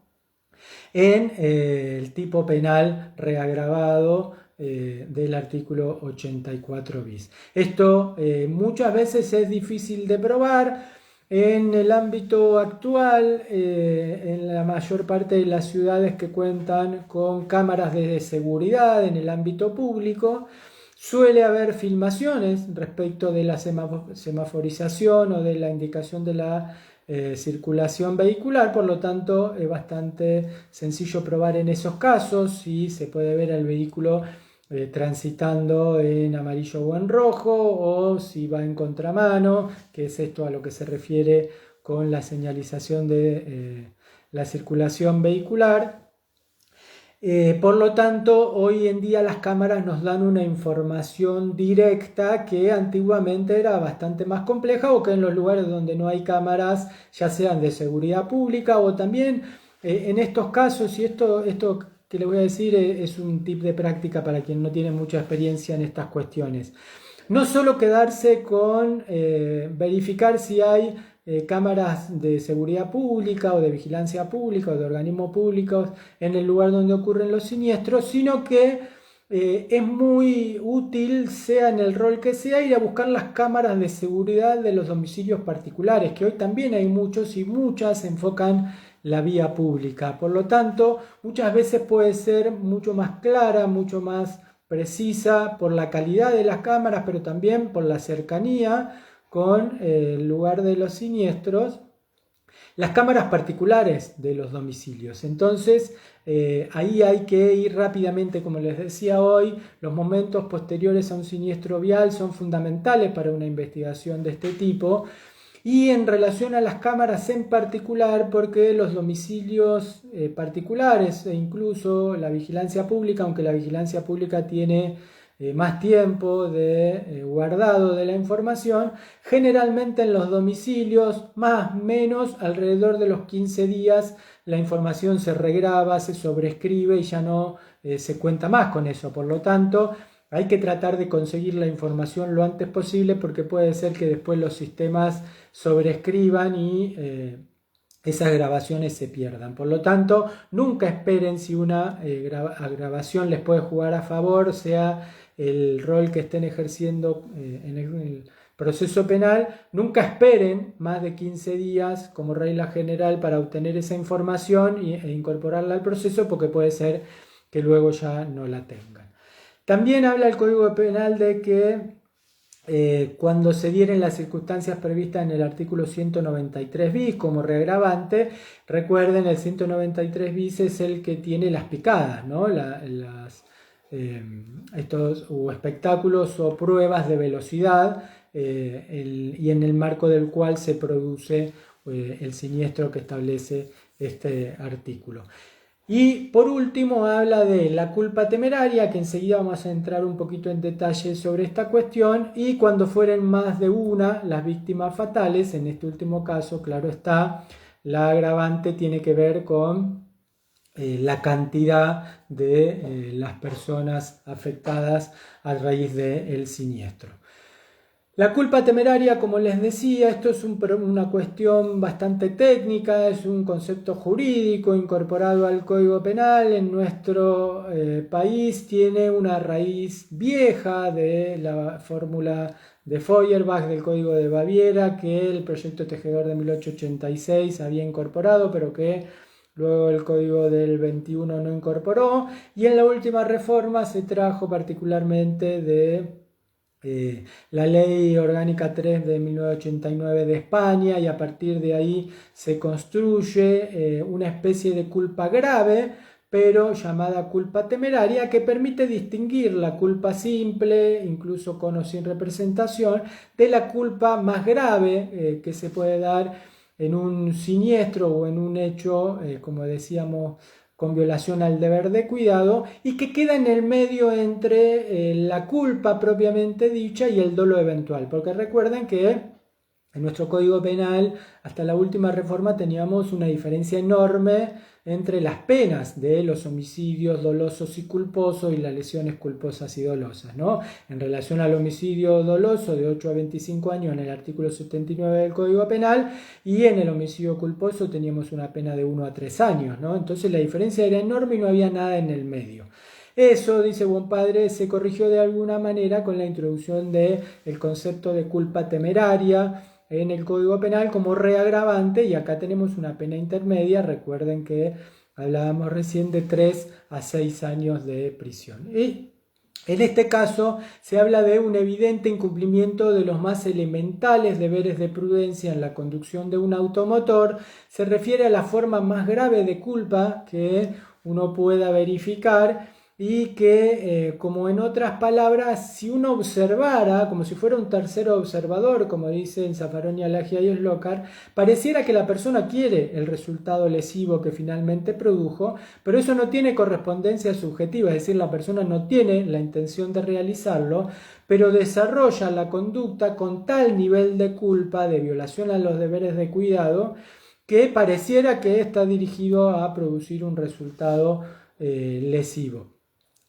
en el tipo penal reagravado del artículo 84 bis. Esto muchas veces es difícil de probar. En el ámbito actual, en la mayor parte de las ciudades que cuentan con cámaras de seguridad en el ámbito público, suele haber filmaciones respecto de la semaforización o de la indicación de la circulación vehicular, por lo tanto es bastante sencillo probar en esos casos si se puede ver al vehículo transitando en amarillo o en rojo o si va en contramano, que es esto a lo que se refiere con la señalización de la circulación vehicular. Por lo tanto, hoy en día las cámaras nos dan una información directa que antiguamente era bastante más compleja o que en los lugares donde no hay cámaras, ya sean de seguridad pública o también en estos casos, y esto que les voy a decir es un tip de práctica para quien no tiene mucha experiencia en estas cuestiones. No solo quedarse con verificar si hay cámaras de seguridad pública o de vigilancia pública o de organismos públicos en el lugar donde ocurren los siniestros, sino que es muy útil, sea en el rol que sea, ir a buscar las cámaras de seguridad de los domicilios particulares, que hoy también hay muchos y muchas enfocan la vía pública. Por lo tanto, muchas veces puede ser mucho más clara, mucho más precisa por la calidad de las cámaras, pero también por la cercanía con el lugar de los siniestros, las cámaras particulares de los domicilios. Entonces, ahí hay que ir rápidamente, como les decía hoy, los momentos posteriores a un siniestro vial son fundamentales para una investigación de este tipo. Y en relación a las cámaras en particular, porque los domicilios particulares e incluso la vigilancia pública, aunque la vigilancia pública tiene más tiempo de guardado de la información, generalmente en los domicilios, más o menos alrededor de los 15 días, la información se regraba, se sobrescribe y ya no se cuenta más con eso. Por lo tanto, hay que tratar de conseguir la información lo antes posible porque puede ser que después los sistemas sobrescriban y esas grabaciones se pierdan. Por lo tanto, nunca esperen si una grabación les puede jugar a favor, sea el rol que estén ejerciendo en el proceso penal. Nunca esperen más de 15 días como regla general para obtener esa información e incorporarla al proceso porque puede ser que luego ya no la tengan. También habla el Código Penal de que cuando se dieren las circunstancias previstas en el artículo 193 bis como reagravante, recuerden el 193 bis es el que tiene las picadas, ¿no? estos espectáculos o pruebas de velocidad y en el marco del cual se produce el siniestro que establece este artículo. Y por último habla de la culpa temeraria, que enseguida vamos a entrar un poquito en detalle sobre esta cuestión, y cuando fueren más de una las víctimas fatales, en este último caso, claro está, la agravante tiene que ver con la cantidad de las personas afectadas a raíz del siniestro. La culpa temeraria, como les decía, esto es una cuestión bastante técnica, es un concepto jurídico incorporado al Código Penal. En nuestro país tiene una raíz vieja de la fórmula de Feuerbach del Código de Baviera, que el proyecto Tejedor de 1886 había incorporado, pero que luego el Código del 21 no incorporó. Y en la última reforma se trajo particularmente de la Ley Orgánica 3 de 1989 de España, y a partir de ahí se construye una especie de culpa grave, pero llamada culpa temeraria, que permite distinguir la culpa simple, incluso con o sin representación, de la culpa más grave que se puede dar en un siniestro o en un hecho, como decíamos, con violación al deber de cuidado, y que queda en el medio entre la culpa propiamente dicha y el dolo eventual, porque recuerden que en nuestro Código Penal hasta la última reforma teníamos una diferencia enorme entre las penas de los homicidios dolosos y culposos y las lesiones culposas y dolosas, ¿no? En relación al homicidio doloso, de 8 a 25 años en el artículo 79 del Código Penal, y en el homicidio culposo teníamos una pena de 1 a 3 años, ¿no? Entonces la diferencia era enorme y no había nada en el medio. Eso, dice Buen Padre, se corrigió de alguna manera con la introducción del concepto de culpa temeraria en el Código Penal como reagravante, y acá tenemos una pena intermedia. Recuerden que hablábamos recién de 3 a 6 años de prisión. Y en este caso se habla de un evidente incumplimiento de los más elementales deberes de prudencia en la conducción de un automotor. Se refiere a la forma más grave de culpa que uno pueda verificar, y que, como en otras palabras, si uno observara, como si fuera un tercero observador, como dicen Zaffaroni, Alagia y Slocar, pareciera que la persona quiere el resultado lesivo que finalmente produjo, pero eso no tiene correspondencia subjetiva, es decir, la persona no tiene la intención de realizarlo, pero desarrolla la conducta con tal nivel de culpa, de violación a los deberes de cuidado, que pareciera que está dirigido a producir un resultado lesivo.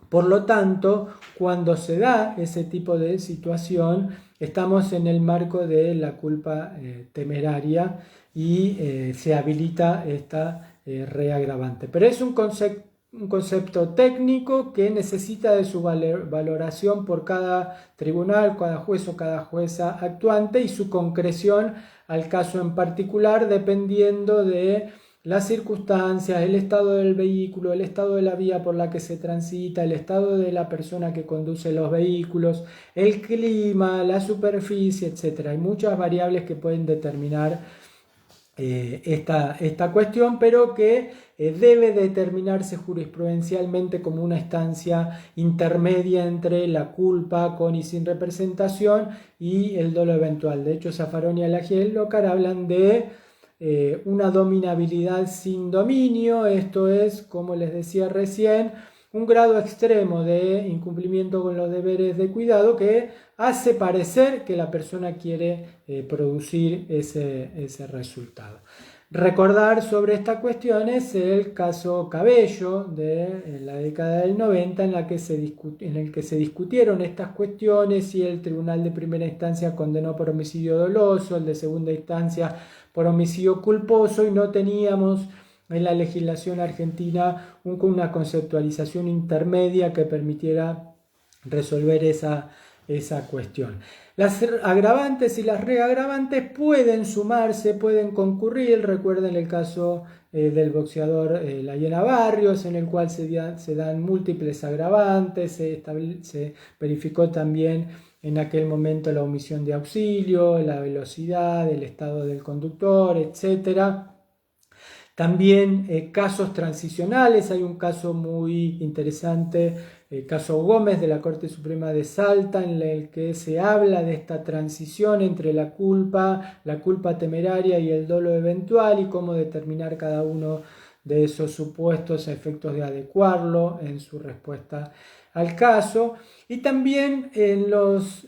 Por lo tanto, cuando se da ese tipo de situación, estamos en el marco de la culpa temeraria, y se habilita esta reagravante. Pero es un concepto técnico que necesita de su valoración por cada tribunal, cada juez o cada jueza actuante, y su concreción al caso en particular, dependiendo de las circunstancias, el estado del vehículo, el estado de la vía por la que se transita, el estado de la persona que conduce los vehículos, el clima, la superficie, etc. Hay muchas variables que pueden determinar esta cuestión, pero que debe determinarse jurisprudencialmente como una instancia intermedia entre la culpa con y sin representación y el dolo eventual. De hecho, Zaffaroni, Alagia y Slocar hablan de una dominabilidad sin dominio. Esto es, como les decía recién, un grado extremo de incumplimiento con los deberes de cuidado que hace parecer que la persona quiere producir ese resultado. Recordar sobre esta cuestión es el caso Cabello de la década del 90, en el que se discutieron estas cuestiones, y el tribunal de primera instancia condenó por homicidio doloso, el de segunda instancia por homicidio culposo, y no teníamos en la legislación argentina una conceptualización intermedia que permitiera resolver esa cuestión. Las agravantes y las reagravantes pueden sumarse, pueden concurrir. Recuerden el caso del boxeador Layena Barrios, en el cual se dan múltiples agravantes. Se verificó también en aquel momento la omisión de auxilio, la velocidad, el estado del conductor, etc. También casos transicionales. Hay un caso muy interesante caso Gómez de la Corte Suprema de Salta, en el que se habla de esta transición entre la culpa temeraria y el dolo eventual y cómo determinar cada uno de esos supuestos a efectos de adecuarlo en su respuesta al caso. Y también en los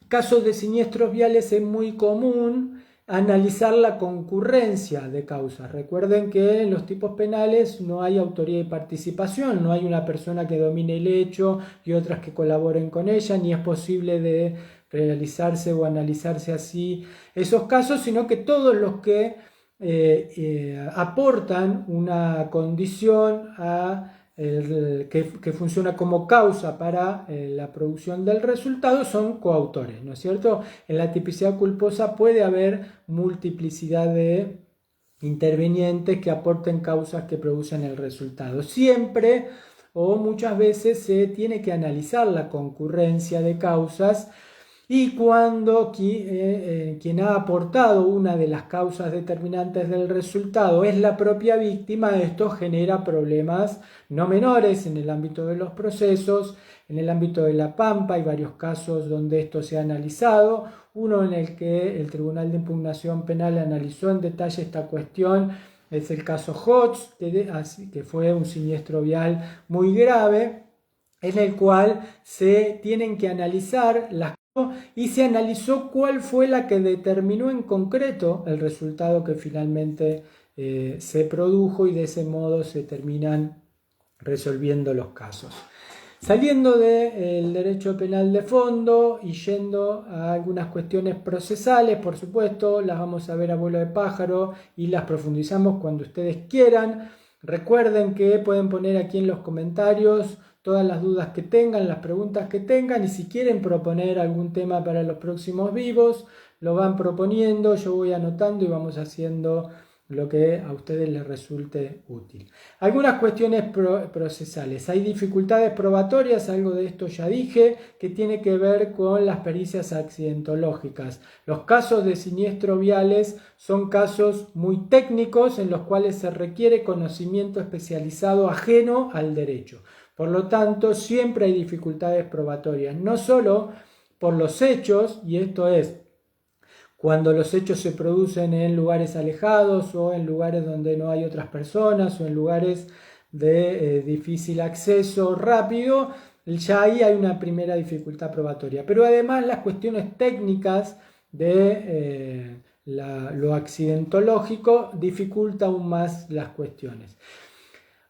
casos de siniestros viales es muy común analizar la concurrencia de causas. Recuerden que en los tipos penales no hay autoría y participación, no hay una persona que domine el hecho y otras que colaboren con ella, ni es posible de realizarse o analizarse así esos casos, sino que todos los que aportan una condición que funciona como causa para la producción del resultado son coautores, ¿no es cierto? En la tipicidad culposa puede haber multiplicidad de intervinientes que aporten causas que producen el resultado. Siempre o muchas veces se tiene que analizar la concurrencia de causas y cuando quien ha aportado una de las causas determinantes del resultado es la propia víctima, esto genera problemas no menores en el ámbito de los procesos. En el ámbito de la Pampa hay varios casos donde esto se ha analizado. Uno en el que el Tribunal de Impugnación Penal analizó en detalle esta cuestión es el caso Hodge, que fue un siniestro vial muy grave, en el cual se tienen que analizar las y se analizó cuál fue la que determinó en concreto el resultado que finalmente se produjo y de ese modo se terminan resolviendo los casos. Saliendo del derecho penal de fondo y yendo a algunas cuestiones procesales, por supuesto, las vamos a ver a vuelo de pájaro y las profundizamos cuando ustedes quieran. Recuerden que pueden poner aquí en los comentarios todas las dudas que tengan, las preguntas que tengan y si quieren proponer algún tema para los próximos vivos, lo van proponiendo, yo voy anotando y vamos haciendo lo que a ustedes les resulte útil. Algunas cuestiones procesales. Hay dificultades probatorias, algo de esto ya dije, que tiene que ver con las pericias accidentológicas. Los casos de siniestros viales son casos muy técnicos en los cuales se requiere conocimiento especializado ajeno al derecho. Por lo tanto, siempre hay dificultades probatorias, no solo por los hechos, y esto es cuando los hechos se producen en lugares alejados o en lugares donde no hay otras personas o en lugares de difícil acceso rápido, ya ahí hay una primera dificultad probatoria. Pero además las cuestiones técnicas de lo accidentológico dificulta aún más las cuestiones.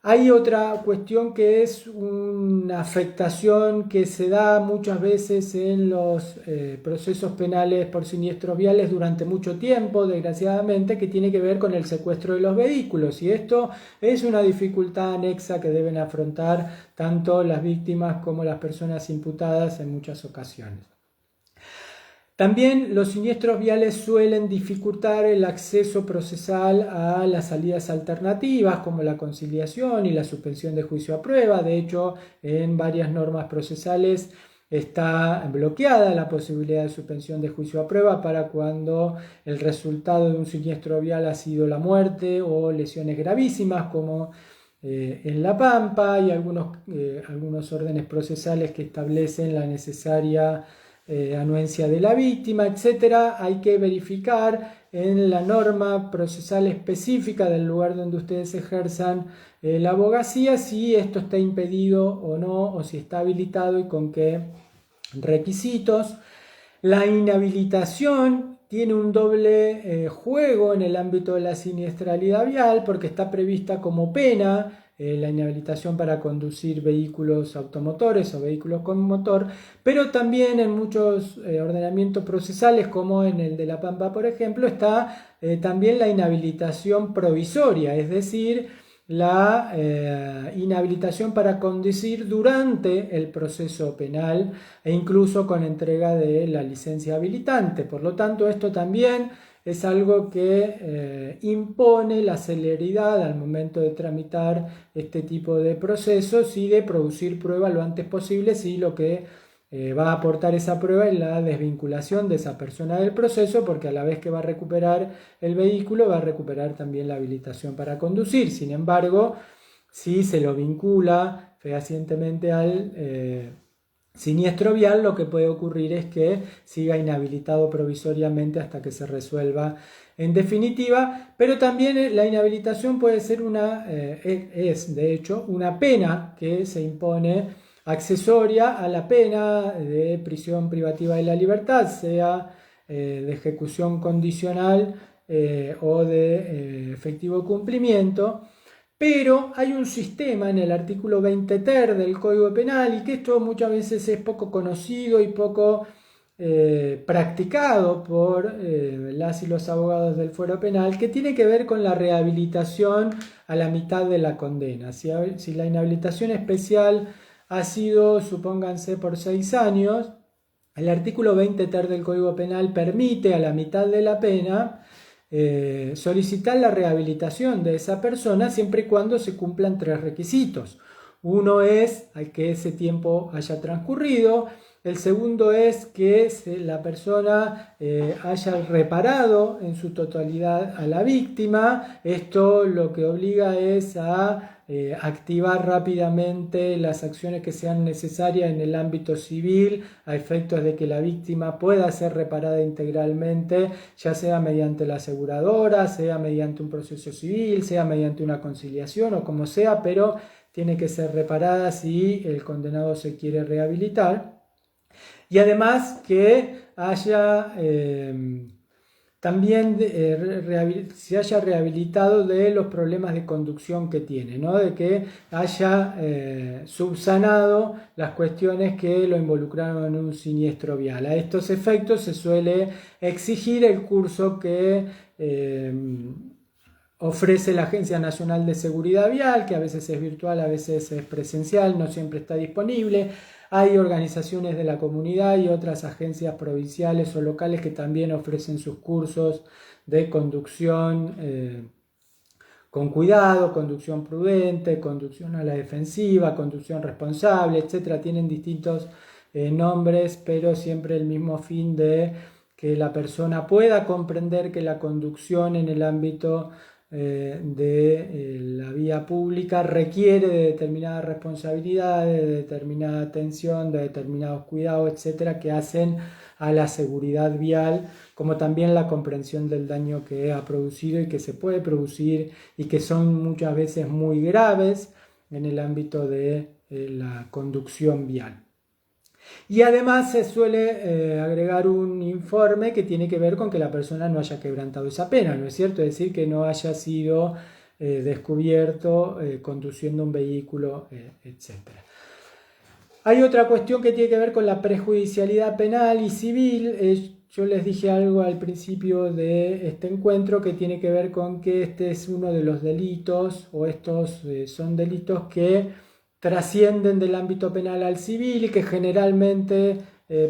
Hay otra cuestión que es una afectación que se da muchas veces en los procesos penales por siniestros viales durante mucho tiempo, desgraciadamente, que tiene que ver con el secuestro de los vehículos. Y esto es una dificultad anexa que deben afrontar tanto las víctimas como las personas imputadas en muchas ocasiones. También los siniestros viales suelen dificultar el acceso procesal a las salidas alternativas como la conciliación y la suspensión de juicio a prueba. De hecho, en varias normas procesales está bloqueada la posibilidad de suspensión de juicio a prueba para cuando el resultado de un siniestro vial ha sido la muerte o lesiones gravísimas como en La Pampa y algunos órdenes procesales que establecen la necesaria anuencia de la víctima, etcétera. Hay que verificar en la norma procesal específica del lugar donde ustedes ejerzan la abogacía si esto está impedido o no, o si está habilitado y con qué requisitos. La inhabilitación tiene un doble juego en el ámbito de la siniestralidad vial porque está prevista como pena la inhabilitación para conducir vehículos automotores o vehículos con motor, pero también en muchos ordenamientos procesales, como en el de La Pampa, por ejemplo, está también la inhabilitación provisoria, es decir, la inhabilitación para conducir durante el proceso penal e incluso con entrega de la licencia habilitante. Por lo tanto, esto también es algo que impone la celeridad al momento de tramitar este tipo de procesos y de producir prueba lo antes posible si lo que va a aportar esa prueba es la desvinculación de esa persona del proceso, porque a la vez que va a recuperar el vehículo va a recuperar también la habilitación para conducir. Sin embargo, si se lo vincula fehacientemente al siniestro vial, lo que puede ocurrir es que siga inhabilitado provisoriamente hasta que se resuelva en definitiva, pero también la inhabilitación puede ser es de hecho una pena que se impone accesoria a la pena de prisión privativa de la libertad, sea de ejecución condicional o de efectivo cumplimiento. Pero hay un sistema en el artículo 20 ter del Código Penal, y que esto muchas veces es poco conocido y poco practicado por las y los abogados del fuero penal, que tiene que ver con la rehabilitación a la mitad de la condena. Si la inhabilitación especial ha sido, supónganse, por 6 años, el artículo 20 ter del Código Penal permite a la mitad de la pena solicitar la rehabilitación de esa persona siempre y cuando se cumplan 3 requisitos. Uno es que ese tiempo haya transcurrido. El segundo es que la persona haya reparado en su totalidad a la víctima. Esto lo que obliga es a activar rápidamente las acciones que sean necesarias en el ámbito civil a efectos de que la víctima pueda ser reparada integralmente, ya sea mediante la aseguradora, sea mediante un proceso civil, sea mediante una conciliación o como sea, pero tiene que ser reparada si el condenado se quiere rehabilitar. Y además que haya también se haya rehabilitado de los problemas de conducción que tiene, ¿no? De que haya subsanado las cuestiones que lo involucraron en un siniestro vial. A estos efectos se suele exigir el curso que ofrece la Agencia Nacional de Seguridad Vial, que a veces es virtual, a veces es presencial, no siempre está disponible. Hay organizaciones de la comunidad y otras agencias provinciales o locales que también ofrecen sus cursos de conducción con cuidado, conducción prudente, conducción a la defensiva, conducción responsable, etc. Tienen distintos nombres, pero siempre el mismo fin de que la persona pueda comprender que la conducción en el ámbito de la vía pública requiere de determinadas responsabilidades, de determinada atención, de determinados cuidados, etcétera, que hacen a la seguridad vial, como también la comprensión del daño que ha producido y que se puede producir y que son muchas veces muy graves en el ámbito de la conducción vial. Y además se suele agregar un informe que tiene que ver con que la persona no haya quebrantado esa pena, ¿no es cierto? Es decir, que no haya sido descubierto conduciendo un vehículo, etc. Hay otra cuestión que tiene que ver con la prejudicialidad penal y civil. Yo les dije algo al principio de este encuentro que tiene que ver con que este es uno de los delitos, o estos son delitos que trascienden del ámbito penal al civil y que generalmente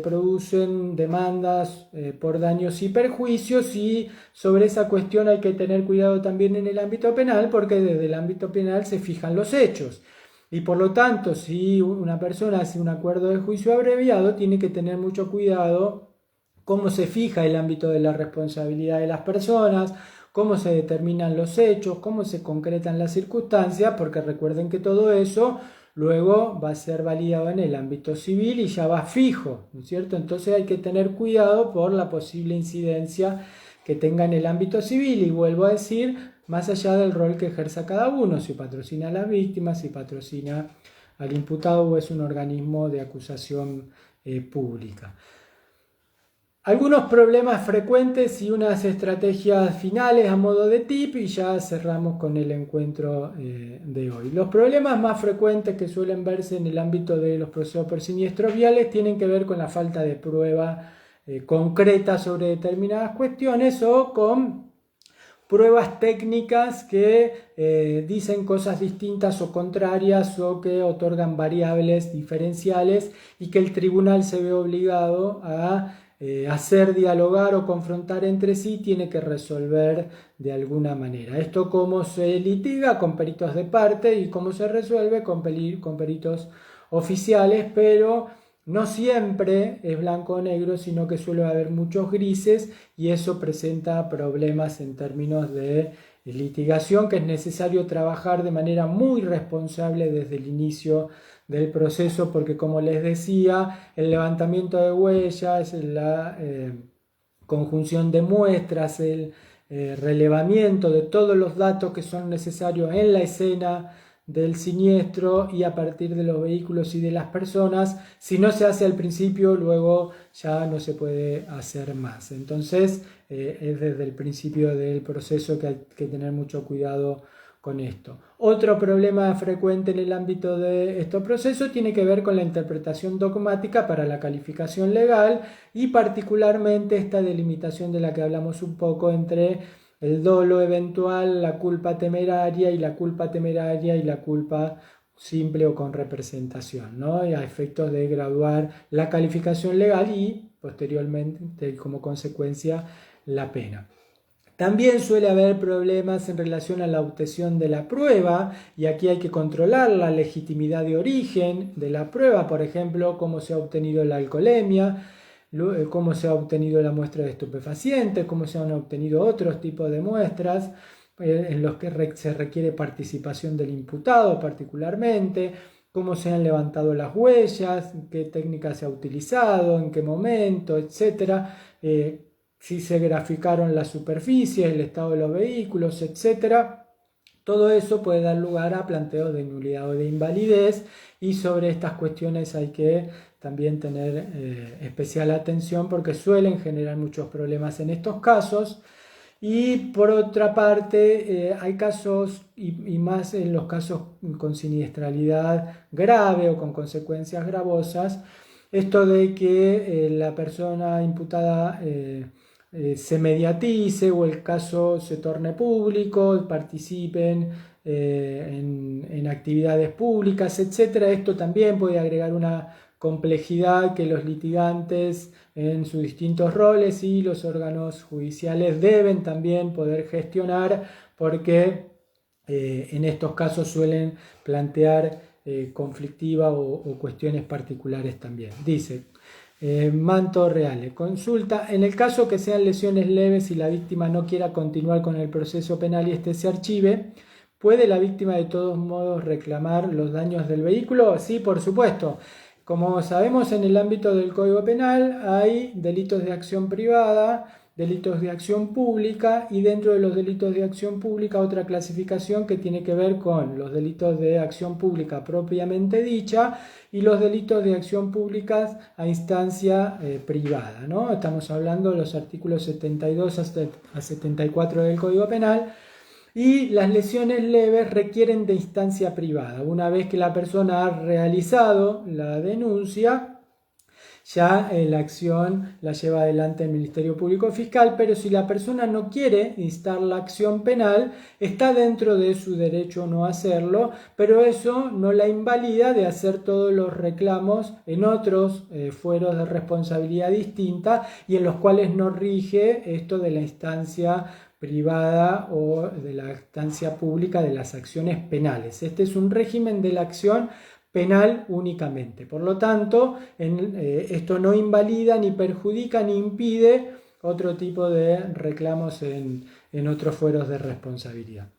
producen demandas por daños y perjuicios, y sobre esa cuestión hay que tener cuidado también en el ámbito penal, porque desde el ámbito penal se fijan los hechos. Y por lo tanto, si una persona hace un acuerdo de juicio abreviado, tiene que tener mucho cuidado cómo se fija el ámbito de la responsabilidad de las personas, cómo se determinan los hechos, cómo se concretan las circunstancias, porque recuerden que todo eso luego va a ser validado en el ámbito civil y ya va fijo, ¿no es cierto? Entonces hay que tener cuidado por la posible incidencia que tenga en el ámbito civil, y vuelvo a decir, más allá del rol que ejerza cada uno, si patrocina a las víctimas, si patrocina al imputado o es un organismo de acusación pública. Algunos problemas frecuentes y unas estrategias finales a modo de tip, y ya cerramos con el encuentro de hoy. Los problemas más frecuentes que suelen verse en el ámbito de los procesos por siniestros viales tienen que ver con la falta de prueba concreta sobre determinadas cuestiones, o con pruebas técnicas que dicen cosas distintas o contrarias, o que otorgan variables diferenciales y que el tribunal se ve obligado a hacer dialogar o confrontar entre sí, tiene que resolver de alguna manera. Esto cómo se litiga con peritos de parte y cómo se resuelve con peritos oficiales, pero no siempre es blanco o negro, sino que suele haber muchos grises, y eso presenta problemas en términos de litigación, que es necesario trabajar de manera muy responsable desde el inicio del proceso, porque como les decía, el levantamiento de huellas, la conjunción de muestras, el relevamiento de todos los datos que son necesarios en la escena del siniestro y a partir de los vehículos y de las personas, si no se hace al principio, luego ya no se puede hacer más. Entonces es desde el principio del proceso que hay que tener mucho cuidado con esto. Otro problema frecuente en el ámbito de estos procesos tiene que ver con la interpretación dogmática para la calificación legal y particularmente esta delimitación de la que hablamos un poco entre el dolo eventual, la culpa temeraria y la culpa temeraria y la culpa simple o con representación, ¿no? Y a efectos de graduar la calificación legal y posteriormente como consecuencia la pena. También suele haber problemas en relación a la obtención de la prueba y aquí hay que controlar la legitimidad de origen de la prueba, por ejemplo, cómo se ha obtenido la alcoholemia, cómo se ha obtenido la muestra de estupefacientes, cómo se han obtenido otros tipos de muestras en los que se requiere participación del imputado particularmente, cómo se han levantado las huellas, qué técnica se ha utilizado, en qué momento, etcétera. Si se graficaron las superficies, el estado de los vehículos, etc. Todo eso puede dar lugar a planteos de nulidad o de invalidez y sobre estas cuestiones hay que también tener especial atención porque suelen generar muchos problemas en estos casos. Y por otra parte, hay casos, y más en los casos con siniestralidad grave o con consecuencias gravosas, esto de que la persona imputada se mediatice o el caso se torne público, participen en actividades públicas, etc. Esto también puede agregar una complejidad que los litigantes en sus distintos roles y los órganos judiciales deben también poder gestionar porque en estos casos suelen plantear conflictiva o cuestiones particulares también. Dice Manto Reale, consulta, en el caso que sean lesiones leves y la víctima no quiera continuar con el proceso penal y este se archive, ¿puede la víctima de todos modos reclamar los daños del vehículo? Sí, por supuesto. Como sabemos, en el ámbito del Código Penal hay delitos de acción privada, delitos de acción pública y dentro de los delitos de acción pública otra clasificación que tiene que ver con los delitos de acción pública propiamente dicha y los delitos de acción pública a instancia privada, ¿no? Estamos hablando de los artículos 72 a 74 del Código Penal. Y las lesiones leves requieren de instancia privada. Una vez que la persona ha realizado la denuncia, ya la acción la lleva adelante el Ministerio Público Fiscal, pero si la persona no quiere instar la acción penal, está dentro de su derecho no hacerlo, pero eso no la invalida de hacer todos los reclamos en otros fueros de responsabilidad distinta y en los cuales no rige esto de la instancia privada o de la instancia pública de las acciones penales. Este es un régimen de la acción penal únicamente. Por lo tanto, esto no invalida, ni perjudica, ni impide otro tipo de reclamos en otros fueros de responsabilidad.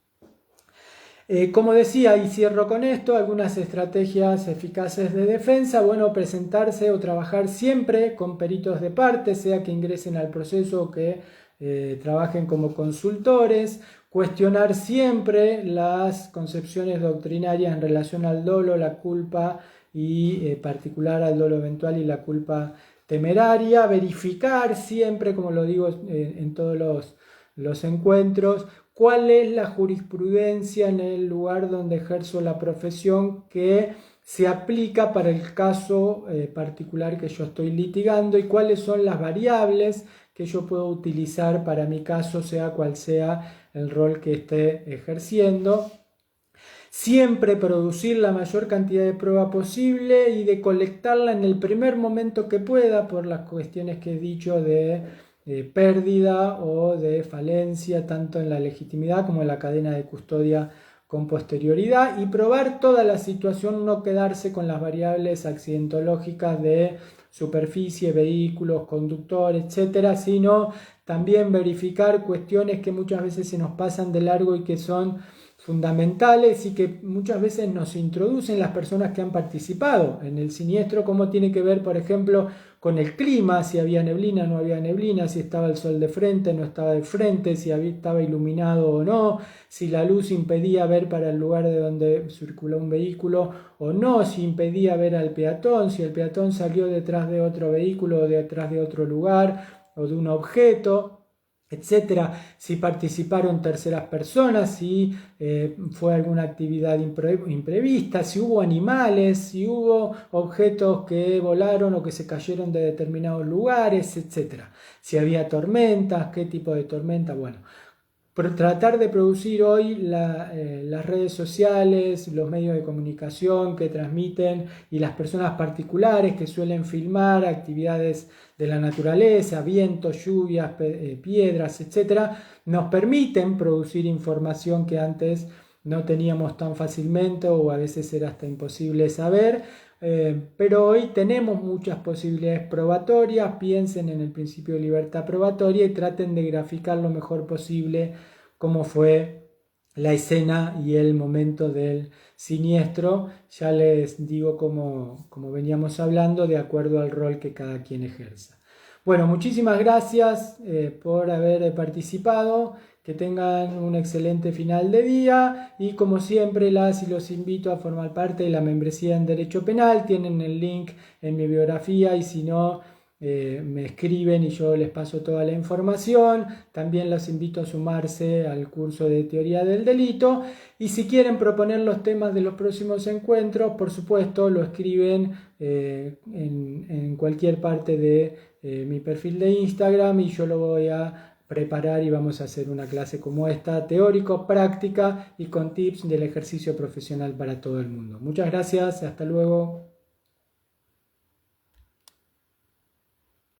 Como decía, y cierro con esto, algunas estrategias eficaces de defensa, bueno, presentarse o trabajar siempre con peritos de parte, sea que ingresen al proceso o que trabajen como consultores, cuestionar siempre las concepciones doctrinarias en relación al dolo, la culpa y particular al dolo eventual y la culpa temeraria, verificar siempre, como lo digo en todos los encuentros, cuál es la jurisprudencia en el lugar donde ejerzo la profesión que se aplica para el caso particular que yo estoy litigando y cuáles son las variables que yo puedo utilizar para mi caso, sea cual sea el rol que esté ejerciendo. Siempre producir la mayor cantidad de prueba posible y de colectarla en el primer momento que pueda por las cuestiones que he dicho de pérdida o de falencia tanto en la legitimidad como en la cadena de custodia con posterioridad y probar toda la situación, no quedarse con las variables accidentológicas de superficie, vehículos, conductor, etcétera, sino también verificar cuestiones que muchas veces se nos pasan de largo y que son fundamentales y que muchas veces nos introducen las personas que han participado en el siniestro, como tiene que ver, por ejemplo, con el clima, si había neblina, no había neblina, si estaba el sol de frente, no estaba de frente, si estaba iluminado o no, si la luz impedía ver para el lugar de donde circuló un vehículo o no, si impedía ver al peatón, si el peatón salió detrás de otro vehículo o detrás de otro lugar o de un objeto, etcétera, si participaron terceras personas, si fue alguna actividad imprevista, si hubo animales, si hubo objetos que volaron o que se cayeron de determinados lugares, etcétera, si había tormentas, qué tipo de tormenta, bueno. Tratar de producir hoy las redes sociales, los medios de comunicación que transmiten y las personas particulares que suelen filmar actividades de la naturaleza, vientos, lluvias, piedras, etcétera, nos permiten producir información que antes no teníamos tan fácilmente o a veces era hasta imposible saber. Pero hoy tenemos muchas posibilidades probatorias, piensen en el principio de libertad probatoria y traten de graficar lo mejor posible cómo fue la escena y el momento del siniestro. Ya les digo como veníamos hablando, de acuerdo al rol que cada quien ejerza. Bueno, muchísimas gracias por haber participado. Que tengan un excelente final de día y como siempre las y los invito a formar parte de la membresía en Derecho Penal. Tienen el link en mi biografía y si no me escriben y yo les paso toda la información. También los invito a sumarse al curso de Teoría del Delito y si quieren proponer los temas de los próximos encuentros, por supuesto lo escriben en cualquier parte de mi perfil de Instagram y yo lo voy a preparar y vamos a hacer una clase como esta, teórico, práctica y con tips del ejercicio profesional para todo el mundo. Muchas gracias, hasta luego.